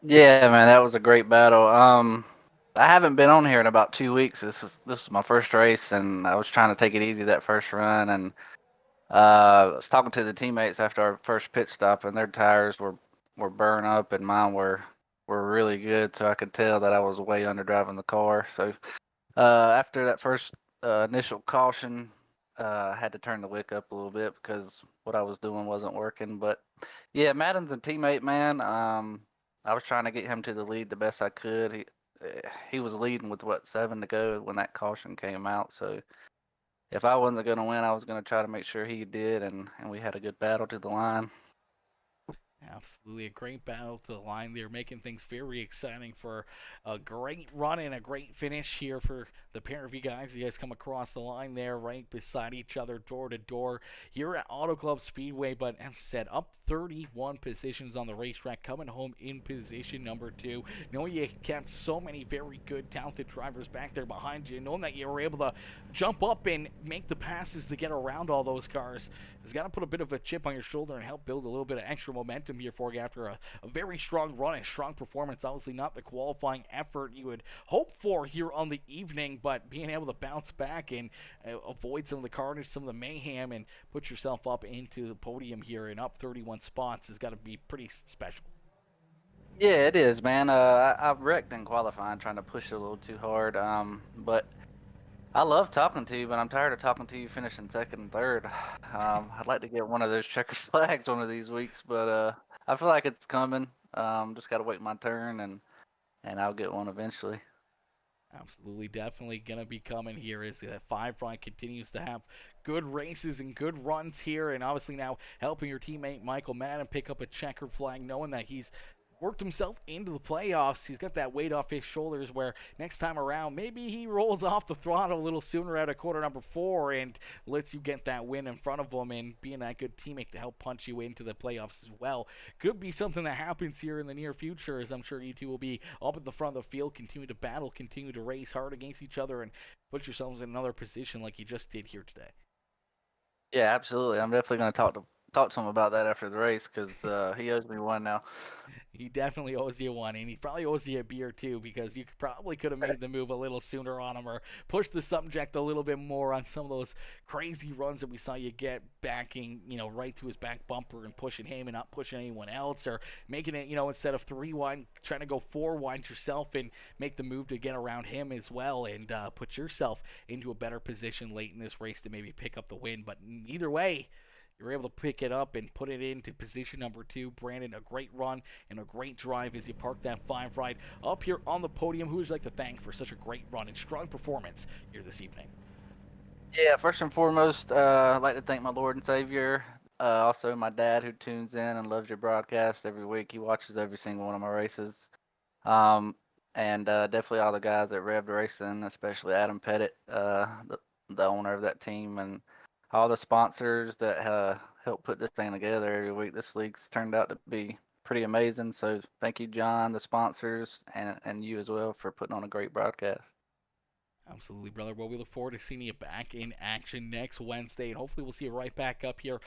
Yeah, man, that was a great battle. I haven't been on here in about 2 weeks. This is my first race, and I was trying to take it easy that first run. And I was talking to the teammates after our first pit stop, and their tires were burned up, and mine were really good. So I could tell that I was way under driving the car. So after that first initial caution, I had to turn the wick up a little bit because what I was doing wasn't working. But yeah, Madden's a teammate, man. I was trying to get him to the lead the best I could. He was leading with 7 to go when that caution came out. So if I wasn't going to win, I was going to try to make sure he did, and we had a good battle to the line. Absolutely a great battle to the line there, making things very exciting for a great run and a great finish here for the pair of you guys. You guys come across the line there right beside each other, door to door here at Auto Club Speedway. But as I said, up 31 positions on the racetrack, coming home in position number 2. Knowing you kept so many very good, talented drivers back there behind you, knowing that you were able to jump up and make the passes to get around all those cars, has got to put a bit of a chip on your shoulder and help build a little bit of extra momentum here for you after a very strong run and strong performance. Obviously not the qualifying effort you would hope for here on the evening, but being able to bounce back and avoid some of the carnage, some of the mayhem, and put yourself up into the podium here and up 31 spots has got to be pretty special. Yeah, it is, man. I wrecked in qualifying trying to push it a little too hard. But I love talking to you, but I'm tired of talking to you finishing second and third. I'd like to get one of those checkered flags one of these weeks, but I feel like it's coming. Just gotta wait my turn, and I'll get one eventually. Absolutely, definitely going to be coming here as the Five Front continues to have good races and good runs here, and obviously now helping your teammate Michael Madden pick up a checkered flag, knowing that he's worked himself into the playoffs. He's got that weight off his shoulders where next time around maybe he rolls off the throttle a little sooner out of quarter number 4 and lets you get that win in front of him, and being that good teammate to help punch you into the playoffs as well. Could be something that happens here in the near future, as I'm sure you two will be up at the front of the field, continue to battle, continue to race hard against each other, and put yourselves in another position like you just did here today. Yeah, absolutely. I'm definitely gonna talk to him about that after the race because he owes me one now. He definitely owes you one, and he probably owes you a beer too, because you probably could have made the move a little sooner on him, or pushed the subject a little bit more on some of those crazy runs that we saw you get, backing, right to his back bumper and pushing him and not pushing anyone else, or making it, instead of 3 wide, trying to go 4 wide yourself and make the move to get around him as well, and put yourself into a better position late in this race to maybe pick up the win. But either way, you're able to pick it up and put it into position number 2. Brandon, a great run and a great drive as you park that 5 ride up here on the podium. Who would you like to thank for such a great run and strong performance here this evening? Yeah, first and foremost, I'd like to thank my Lord and Savior. Also, my dad who tunes in and loves your broadcast every week. He watches every single one of my races. And definitely all the guys at Rev Racing, especially Adam Pettit, the owner of that team, and all the sponsors that help put this thing together every week. This league's turned out to be pretty amazing. So thank you, John, the sponsors, and you as well for putting on a great broadcast. Absolutely, brother. Well, we look forward to seeing you back in action next Wednesday, and hopefully we'll see you right back up here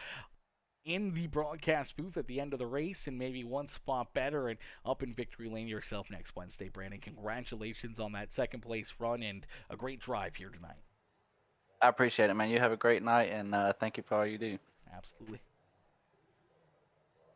in the broadcast booth at the end of the race, and maybe one spot better and up in victory lane yourself next Wednesday, Brandon. Congratulations on that second place run and a great drive here tonight. I appreciate it, man. You have a great night, and thank you for all you do. Absolutely.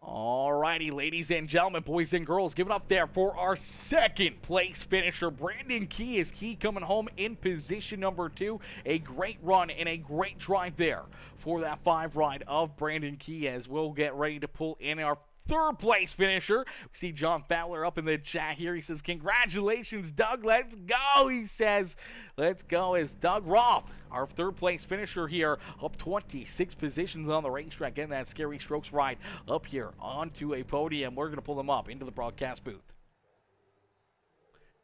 Alrighty, ladies and gentlemen, boys and girls, give it up there for our second place finisher, Brandon Key. Is Key coming home in position number 2. A great run and a great drive there for that 5 ride of Brandon Key, as we'll get ready to pull in our third place finisher. We see John Fowler up in the chat here. He says, congratulations, Doug. Let's go, he says. Let's go as Doug Roth, our third place finisher here, up 26 positions on the racetrack, getting that Scary Strokes ride up here onto a podium. We're going to pull them up into the broadcast booth.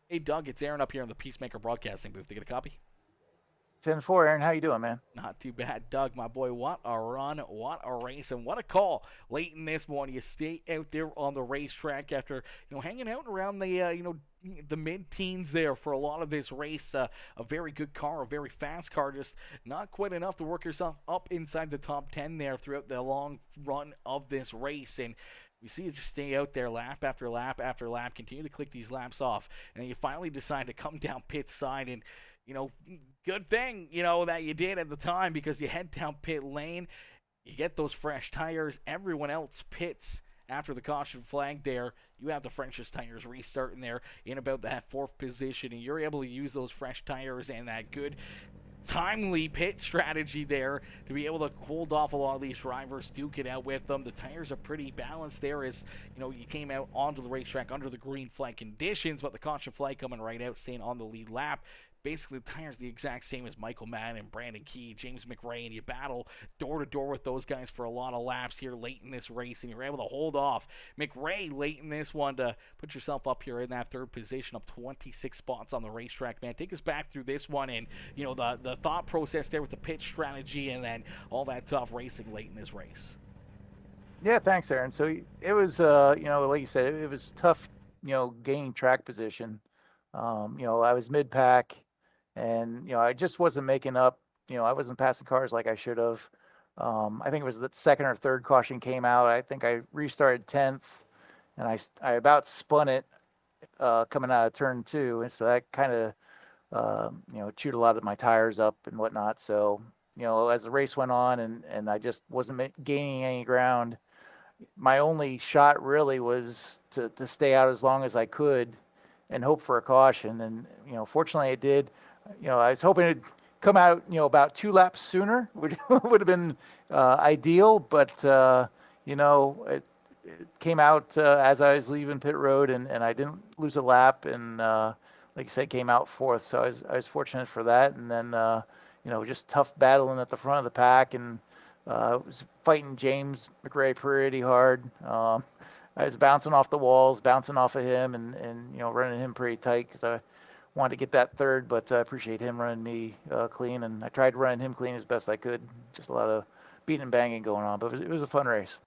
Hey, Doug, it's Aaron up here in the PeaceMaker broadcasting booth. You get a copy? 10-4, Aaron. How you doing, man? Not too bad, Doug, my boy. What a run, what a race, and what a call late in this one. You stay out there on the racetrack after, hanging out around the, the mid-teens there for a lot of this race. A very good car, a very fast car, just not quite enough to work yourself up inside the top 10 there throughout the long run of this race. And we see you just stay out there lap after lap after lap, continue to click these laps off, and then you finally decide to come down pit side. And good thing, that you did at the time, because you head down pit lane, you get those fresh tires, everyone else pits after the caution flag there. You have the freshest tires restarting there in about that 4th position, and you're able to use those fresh tires and that good timely pit strategy there to be able to hold off a lot of these drivers, duke it out with them. The tires are pretty balanced there, as you came out onto the racetrack under the green flag conditions, but the caution flag coming right out, staying on the lead lap. Basically, the tires the exact same as Michael Madden and Brandon Key, James McRae, and you battle door-to-door with those guys for a lot of laps here late in this race, and you're able to hold off McRae late in this one to put yourself up here in that 3rd position, up 26 spots on the racetrack, man. Take us back through this one and, the thought process there with the pit strategy and then all that tough racing late in this race. Yeah, thanks, Aaron. So it was, like you said, it was tough, gaining track position. I was mid-pack. And, I just wasn't making up, I wasn't passing cars like I should have. I think it was the 2nd or 3rd caution came out. I think I restarted 10th, and I about spun it coming out of turn 2. And so that kind of, chewed a lot of my tires up and whatnot. So, as the race went on and I just wasn't gaining any ground, my only shot really was to stay out as long as I could and hope for a caution. And, fortunately it did. I was hoping it'd come out, about 2 laps sooner, would have been ideal, but, it came out as I was leaving pit road, and I didn't lose a lap, and like I said, came out 4th, so I was fortunate for that. And then just tough battling at the front of the pack, and was fighting James McRae pretty hard. I was bouncing off the walls, bouncing off of him, and running him pretty tight because I wanted to get that 3rd, but I appreciate him running me clean, and I tried running him clean as best I could. Just a lot of beating and banging going on, but it was a fun race.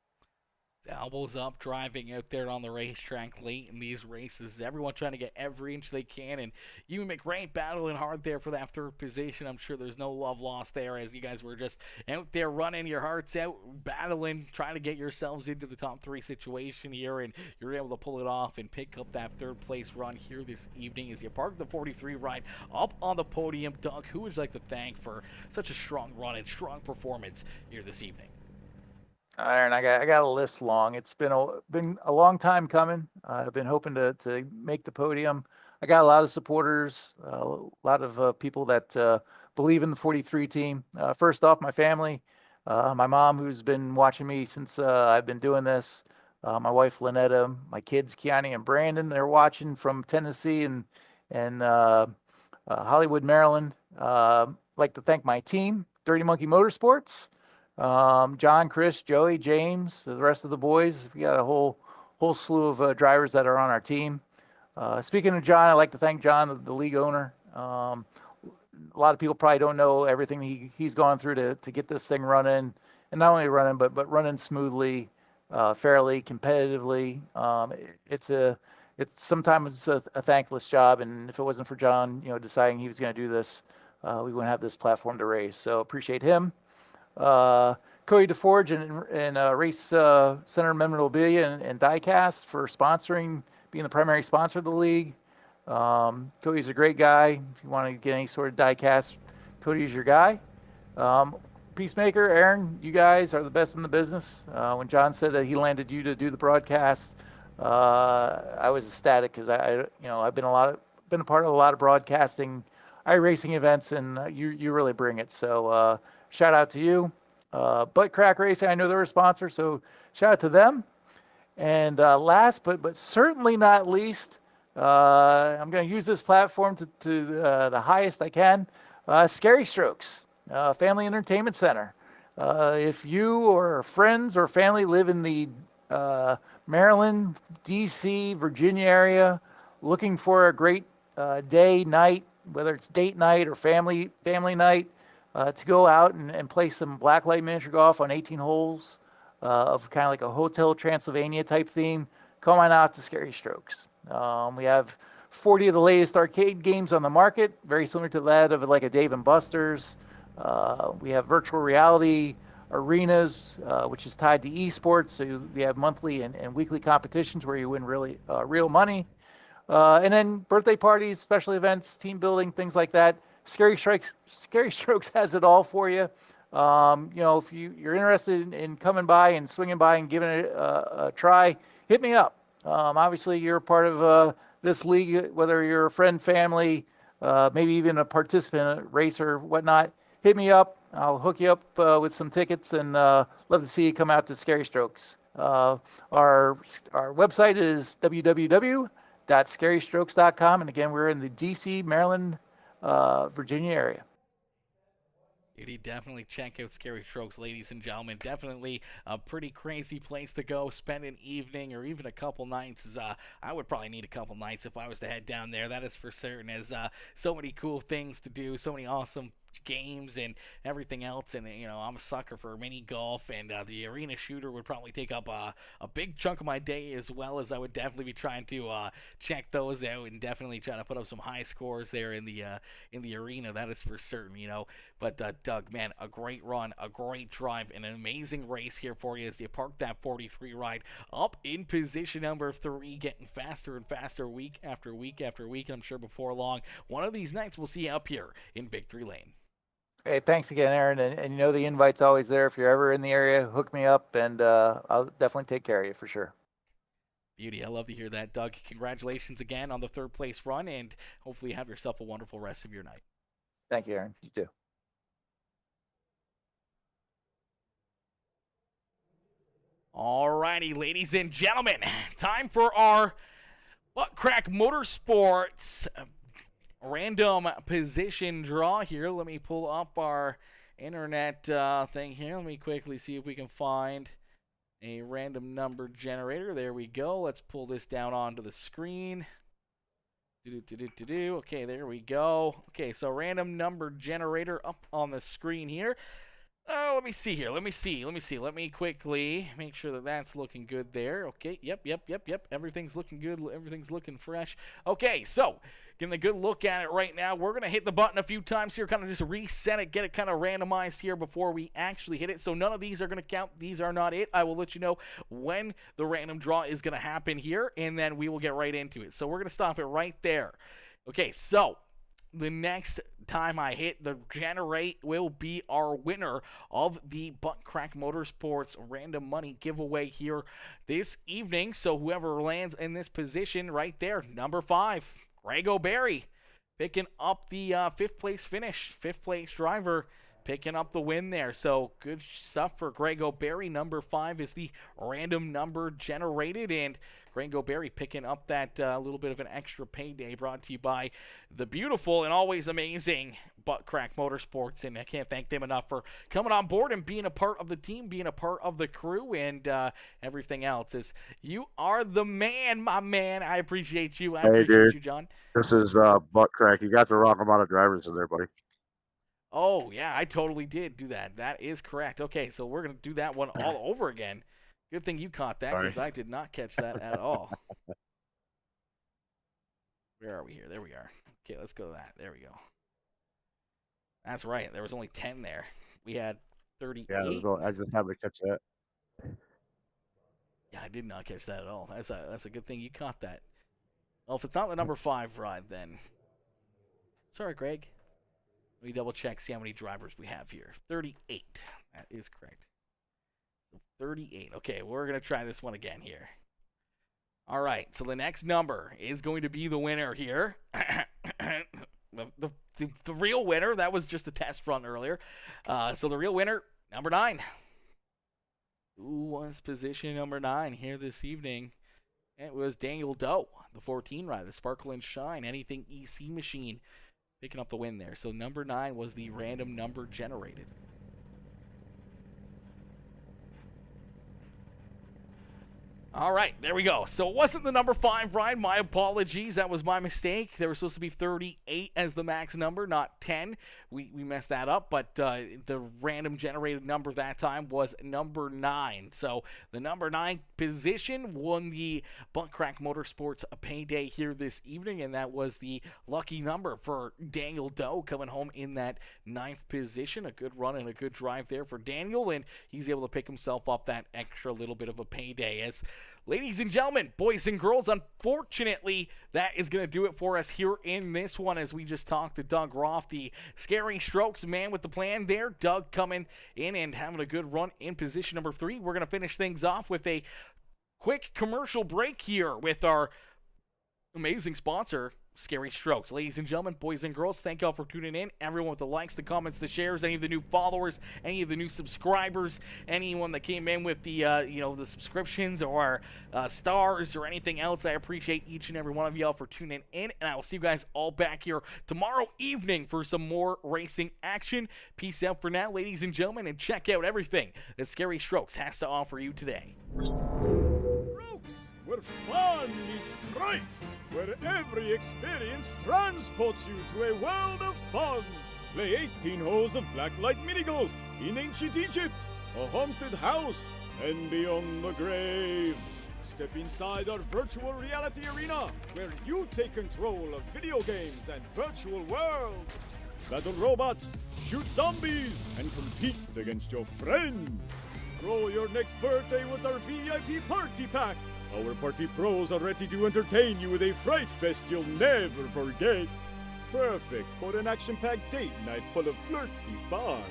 Elbows up, driving out there on the racetrack late in these races. Everyone trying to get every inch they can, and you and McRae battling hard there for that 3rd position. I'm sure there's no love lost there, as you guys were just out there running your hearts out, battling, trying to get yourselves into the top 3 situation here, and you're able to pull it off and pick up that 3rd place run here this evening as you park the 43 ride up on the podium. Doug, who would you like to thank for such a strong run and strong performance here this evening? Aaron, I got a list long. It's been a long time coming. I've been hoping to make the podium. I got a lot of supporters, a lot of people that believe in the 43 team. First off, my family, my mom, who's been watching me since I've been doing this. My wife, Lynetta, my kids, Kiani and Brandon, they're watching from Tennessee and Hollywood, Maryland. Like to thank my team, Dirty Monkey Motorsports. John, Chris, Joey, James, the rest of the boys. We got a whole slew of drivers that are on our team. Speaking of John, I'd like to thank John, the league owner. A lot of people probably don't know everything he's gone through to get this thing running, and not only running, but running smoothly, fairly, competitively. It's sometimes a thankless job, and if it wasn't for John, deciding he was going to do this, we wouldn't have this platform to race. So appreciate him. Cody DeForge and Race Center Memorabilia and Diecast for sponsoring, being the primary sponsor of the league. Cody's a great guy. If you want to get any sort of diecast, Cody's your guy. Peacemaker, Aaron, you guys are the best in the business. When John said that he landed you to do the broadcast, I was ecstatic because I've been a part of a lot of broadcasting, iRacing events, and you really bring it. So shout out to you. Butt Crack Racing, I know they're a sponsor, so shout out to them. And last but certainly not least, I'm going to use this platform to the highest I can. Scary Strokes, Family Entertainment Center. If you or friends or family live in the Maryland, D.C., Virginia area, looking for a great day, night, whether it's date night or family night, to go out and play some blacklight miniature golf on 18 holes of kind of like a Hotel Transylvania type theme, come on out to Scary Strokes. We have 40 of the latest arcade games on the market, very similar to that of like a Dave & Buster's. We have virtual reality arenas, which is tied to esports. So we have monthly and weekly competitions where you win really real money. And then birthday parties, special events, team building, things like that. Scary Strokes has it all for you. If you're interested in coming by and swinging by and giving it a try, hit me up. Obviously, you're a part of this league, whether you're a friend, family, maybe even a participant, a racer, whatnot. Hit me up. I'll hook you up with some tickets, and love to see you come out to Scary Strokes. Our website is www.scarystrokes.com, and again, we're in the D.C., Maryland, Virginia area. You definitely check out Scary Strokes, ladies and gentlemen. Definitely a pretty crazy place to go spend an evening or even a couple nights. I would probably need a couple nights if I was to head down there. That is for certain, as so many cool things to do, so many awesome games and everything else. And I'm a sucker for mini golf, and the arena shooter would probably take up a big chunk of my day, as well as I would definitely be trying to check those out and definitely trying to put up some high scores there in the arena. That is for certain. But Doug, man, a great run, a great drive, and an amazing race here for you as you park that 43 ride up in position number 3, getting faster and faster week after week after week. I'm sure before long, one of these nights we'll see you up here in Victory Lane. Hey, thanks again, Aaron. And you know the invite's always there. If you're ever in the area, hook me up, and I'll definitely take care of you for sure. Beauty. I love to hear that, Doug. Congratulations again on the third place run, and hopefully you have yourself a wonderful rest of your night. Thank you, Aaron. You too. All righty, ladies and gentlemen, time for our Butt Crack Motorsports random position draw here. Let me pull up our internet thing here. Let me quickly see if we can find a random number generator. There we go. Let's pull this down onto the screen. Okay, there we go. Okay, so random number generator up on the screen here. Let me see here. Let me see. Let me quickly make sure that that's looking good there. Okay, yep. Everything's looking good. Everything's looking fresh. Okay, so getting a good look at it right now. We're going to hit the button a few times here, kind of just reset it, get it kind of randomized here before we actually hit it. So none of these are going to count. These are not it. I will let you know when the random draw is going to happen here, and then we will get right into it. So we're going to stop it right there. Okay, so the next time I hit the generate will be our winner of the Butt Crack Motorsports random money giveaway here this evening. So whoever lands in this position right there, number 5, Greg O'Berry, picking up the 5th place finish, 5th place driver, picking up the win there. So good stuff for Greg O'Berry. Number 5 is the random number generated, and Greg O'Berry picking up that little bit of an extra payday, brought to you by the beautiful and always amazing Butt Crack Motorsports. And I can't thank them enough for coming on board and being a part of the team, being a part of the crew, and everything else. You are the man, my man. I appreciate you. I appreciate you, John. This is Butt Crack. You got the wrong amount of drivers in there, buddy. Oh, yeah, I totally did do that. That is correct. Okay, so we're going to do that one all over again. Good thing you caught that, because I did not catch that at all. Where are we here? There we are. Okay, let's go to that. There we go. That's right. There was only 10 there. We had 38. Yeah, I just happened to catch that. Yeah, I did not catch that at all. That's a good thing you caught that. Well, if it's not the number 5 ride, then sorry, Greg. Let me double check, see how many drivers we have here. 38. That is correct. 38. Okay, we're going to try this one again here. All right, so the next number is going to be the winner here. the real winner, that was just a test run earlier. So the real winner, number 9. Who was position number 9 here this evening? It was Daniel Doe, the 14 ride, the Sparkle and Shine, anything EC machine, picking up the win there. So number 9 was the random number generated. All right, there we go. So it wasn't the number 5 ride. My apologies. That was my mistake. There was supposed to be 38 as the max number, not 10. We messed that up, but the random generated number that time was number 9. So the number 9 position won the Butt Crack Motorsports payday here this evening, and that was the lucky number for Daniel Doe, coming home in that 9th position. A good run and a good drive there for Daniel, and he's able to pick himself up that extra little bit of a payday. As ladies and gentlemen, boys and girls, unfortunately, that is going to do it for us here in this one, as we just talked to Doug Roth, the Scary Strokes man with the plan there. Doug coming in and having a good run in position number 3. We're going to finish things off with a quick commercial break here with our amazing sponsor, Scary Strokes. Ladies and gentlemen, boys and girls, thank y'all for tuning in. Everyone with the likes, the comments, the shares, any of the new followers, any of the new subscribers, anyone that came in with the the subscriptions or stars or anything else, I appreciate each and every one of y'all for tuning in, and I will see you guys all back here tomorrow evening for some more racing action. Peace out for now, ladies and gentlemen, and check out everything that Scary Strokes has to offer you today. Strokes, where fun meets fright, where every experience transports you to a world of fun. Play 18 holes of blacklight mini-golf in ancient Egypt, a haunted house, and beyond the grave. Step inside our virtual reality arena, where you take control of video games and virtual worlds. Battle robots, shoot zombies, and compete against your friends. Throw your next birthday with our VIP party pack. Our party pros are ready to entertain you with a fright fest you'll never forget. Perfect for an action-packed date night full of flirty fun.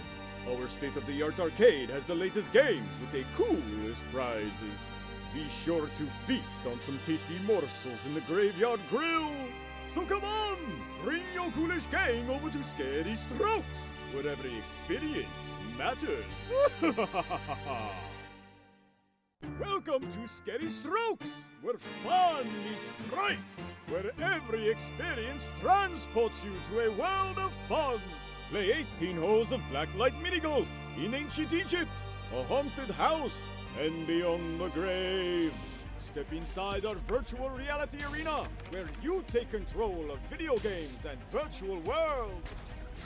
Our state-of-the-art arcade has the latest games with the coolest prizes. Be sure to feast on some tasty morsels in the Graveyard Grill. So come on, bring your ghoulish gang over to Scary Strokes, where every experience matters. Welcome to Scary Strokes, where fun meets fright, where every experience transports you to a world of fun. Play 18 holes of blacklight minigolf in ancient Egypt, a haunted house, and beyond the grave. Step inside our virtual reality arena, where you take control of video games and virtual worlds.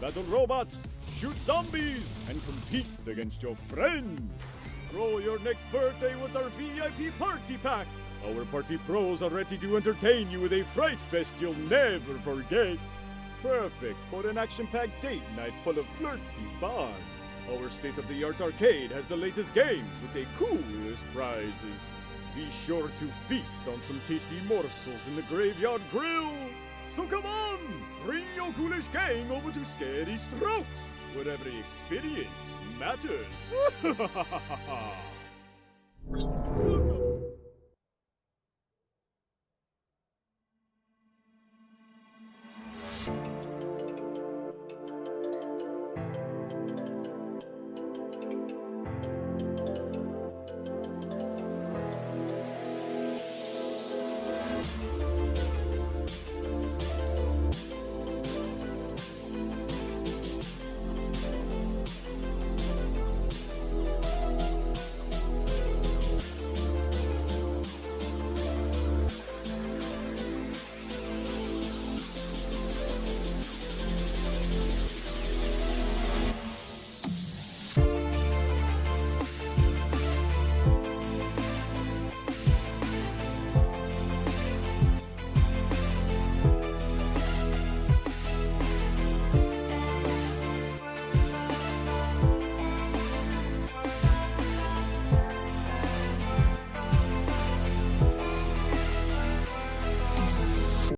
Battle robots, shoot zombies, and compete against your friends. Throw your next birthday with our VIP party pack. Our party pros are ready to entertain you with a fright fest you'll never forget. Perfect for an action-packed date night full of flirty fun. Our state-of-the-art arcade has the latest games with the coolest prizes. Be sure to feast on some tasty morsels in the Graveyard Grill. So come on, bring your ghoulish gang over to Scary Strokes, where every experience matters. Welcome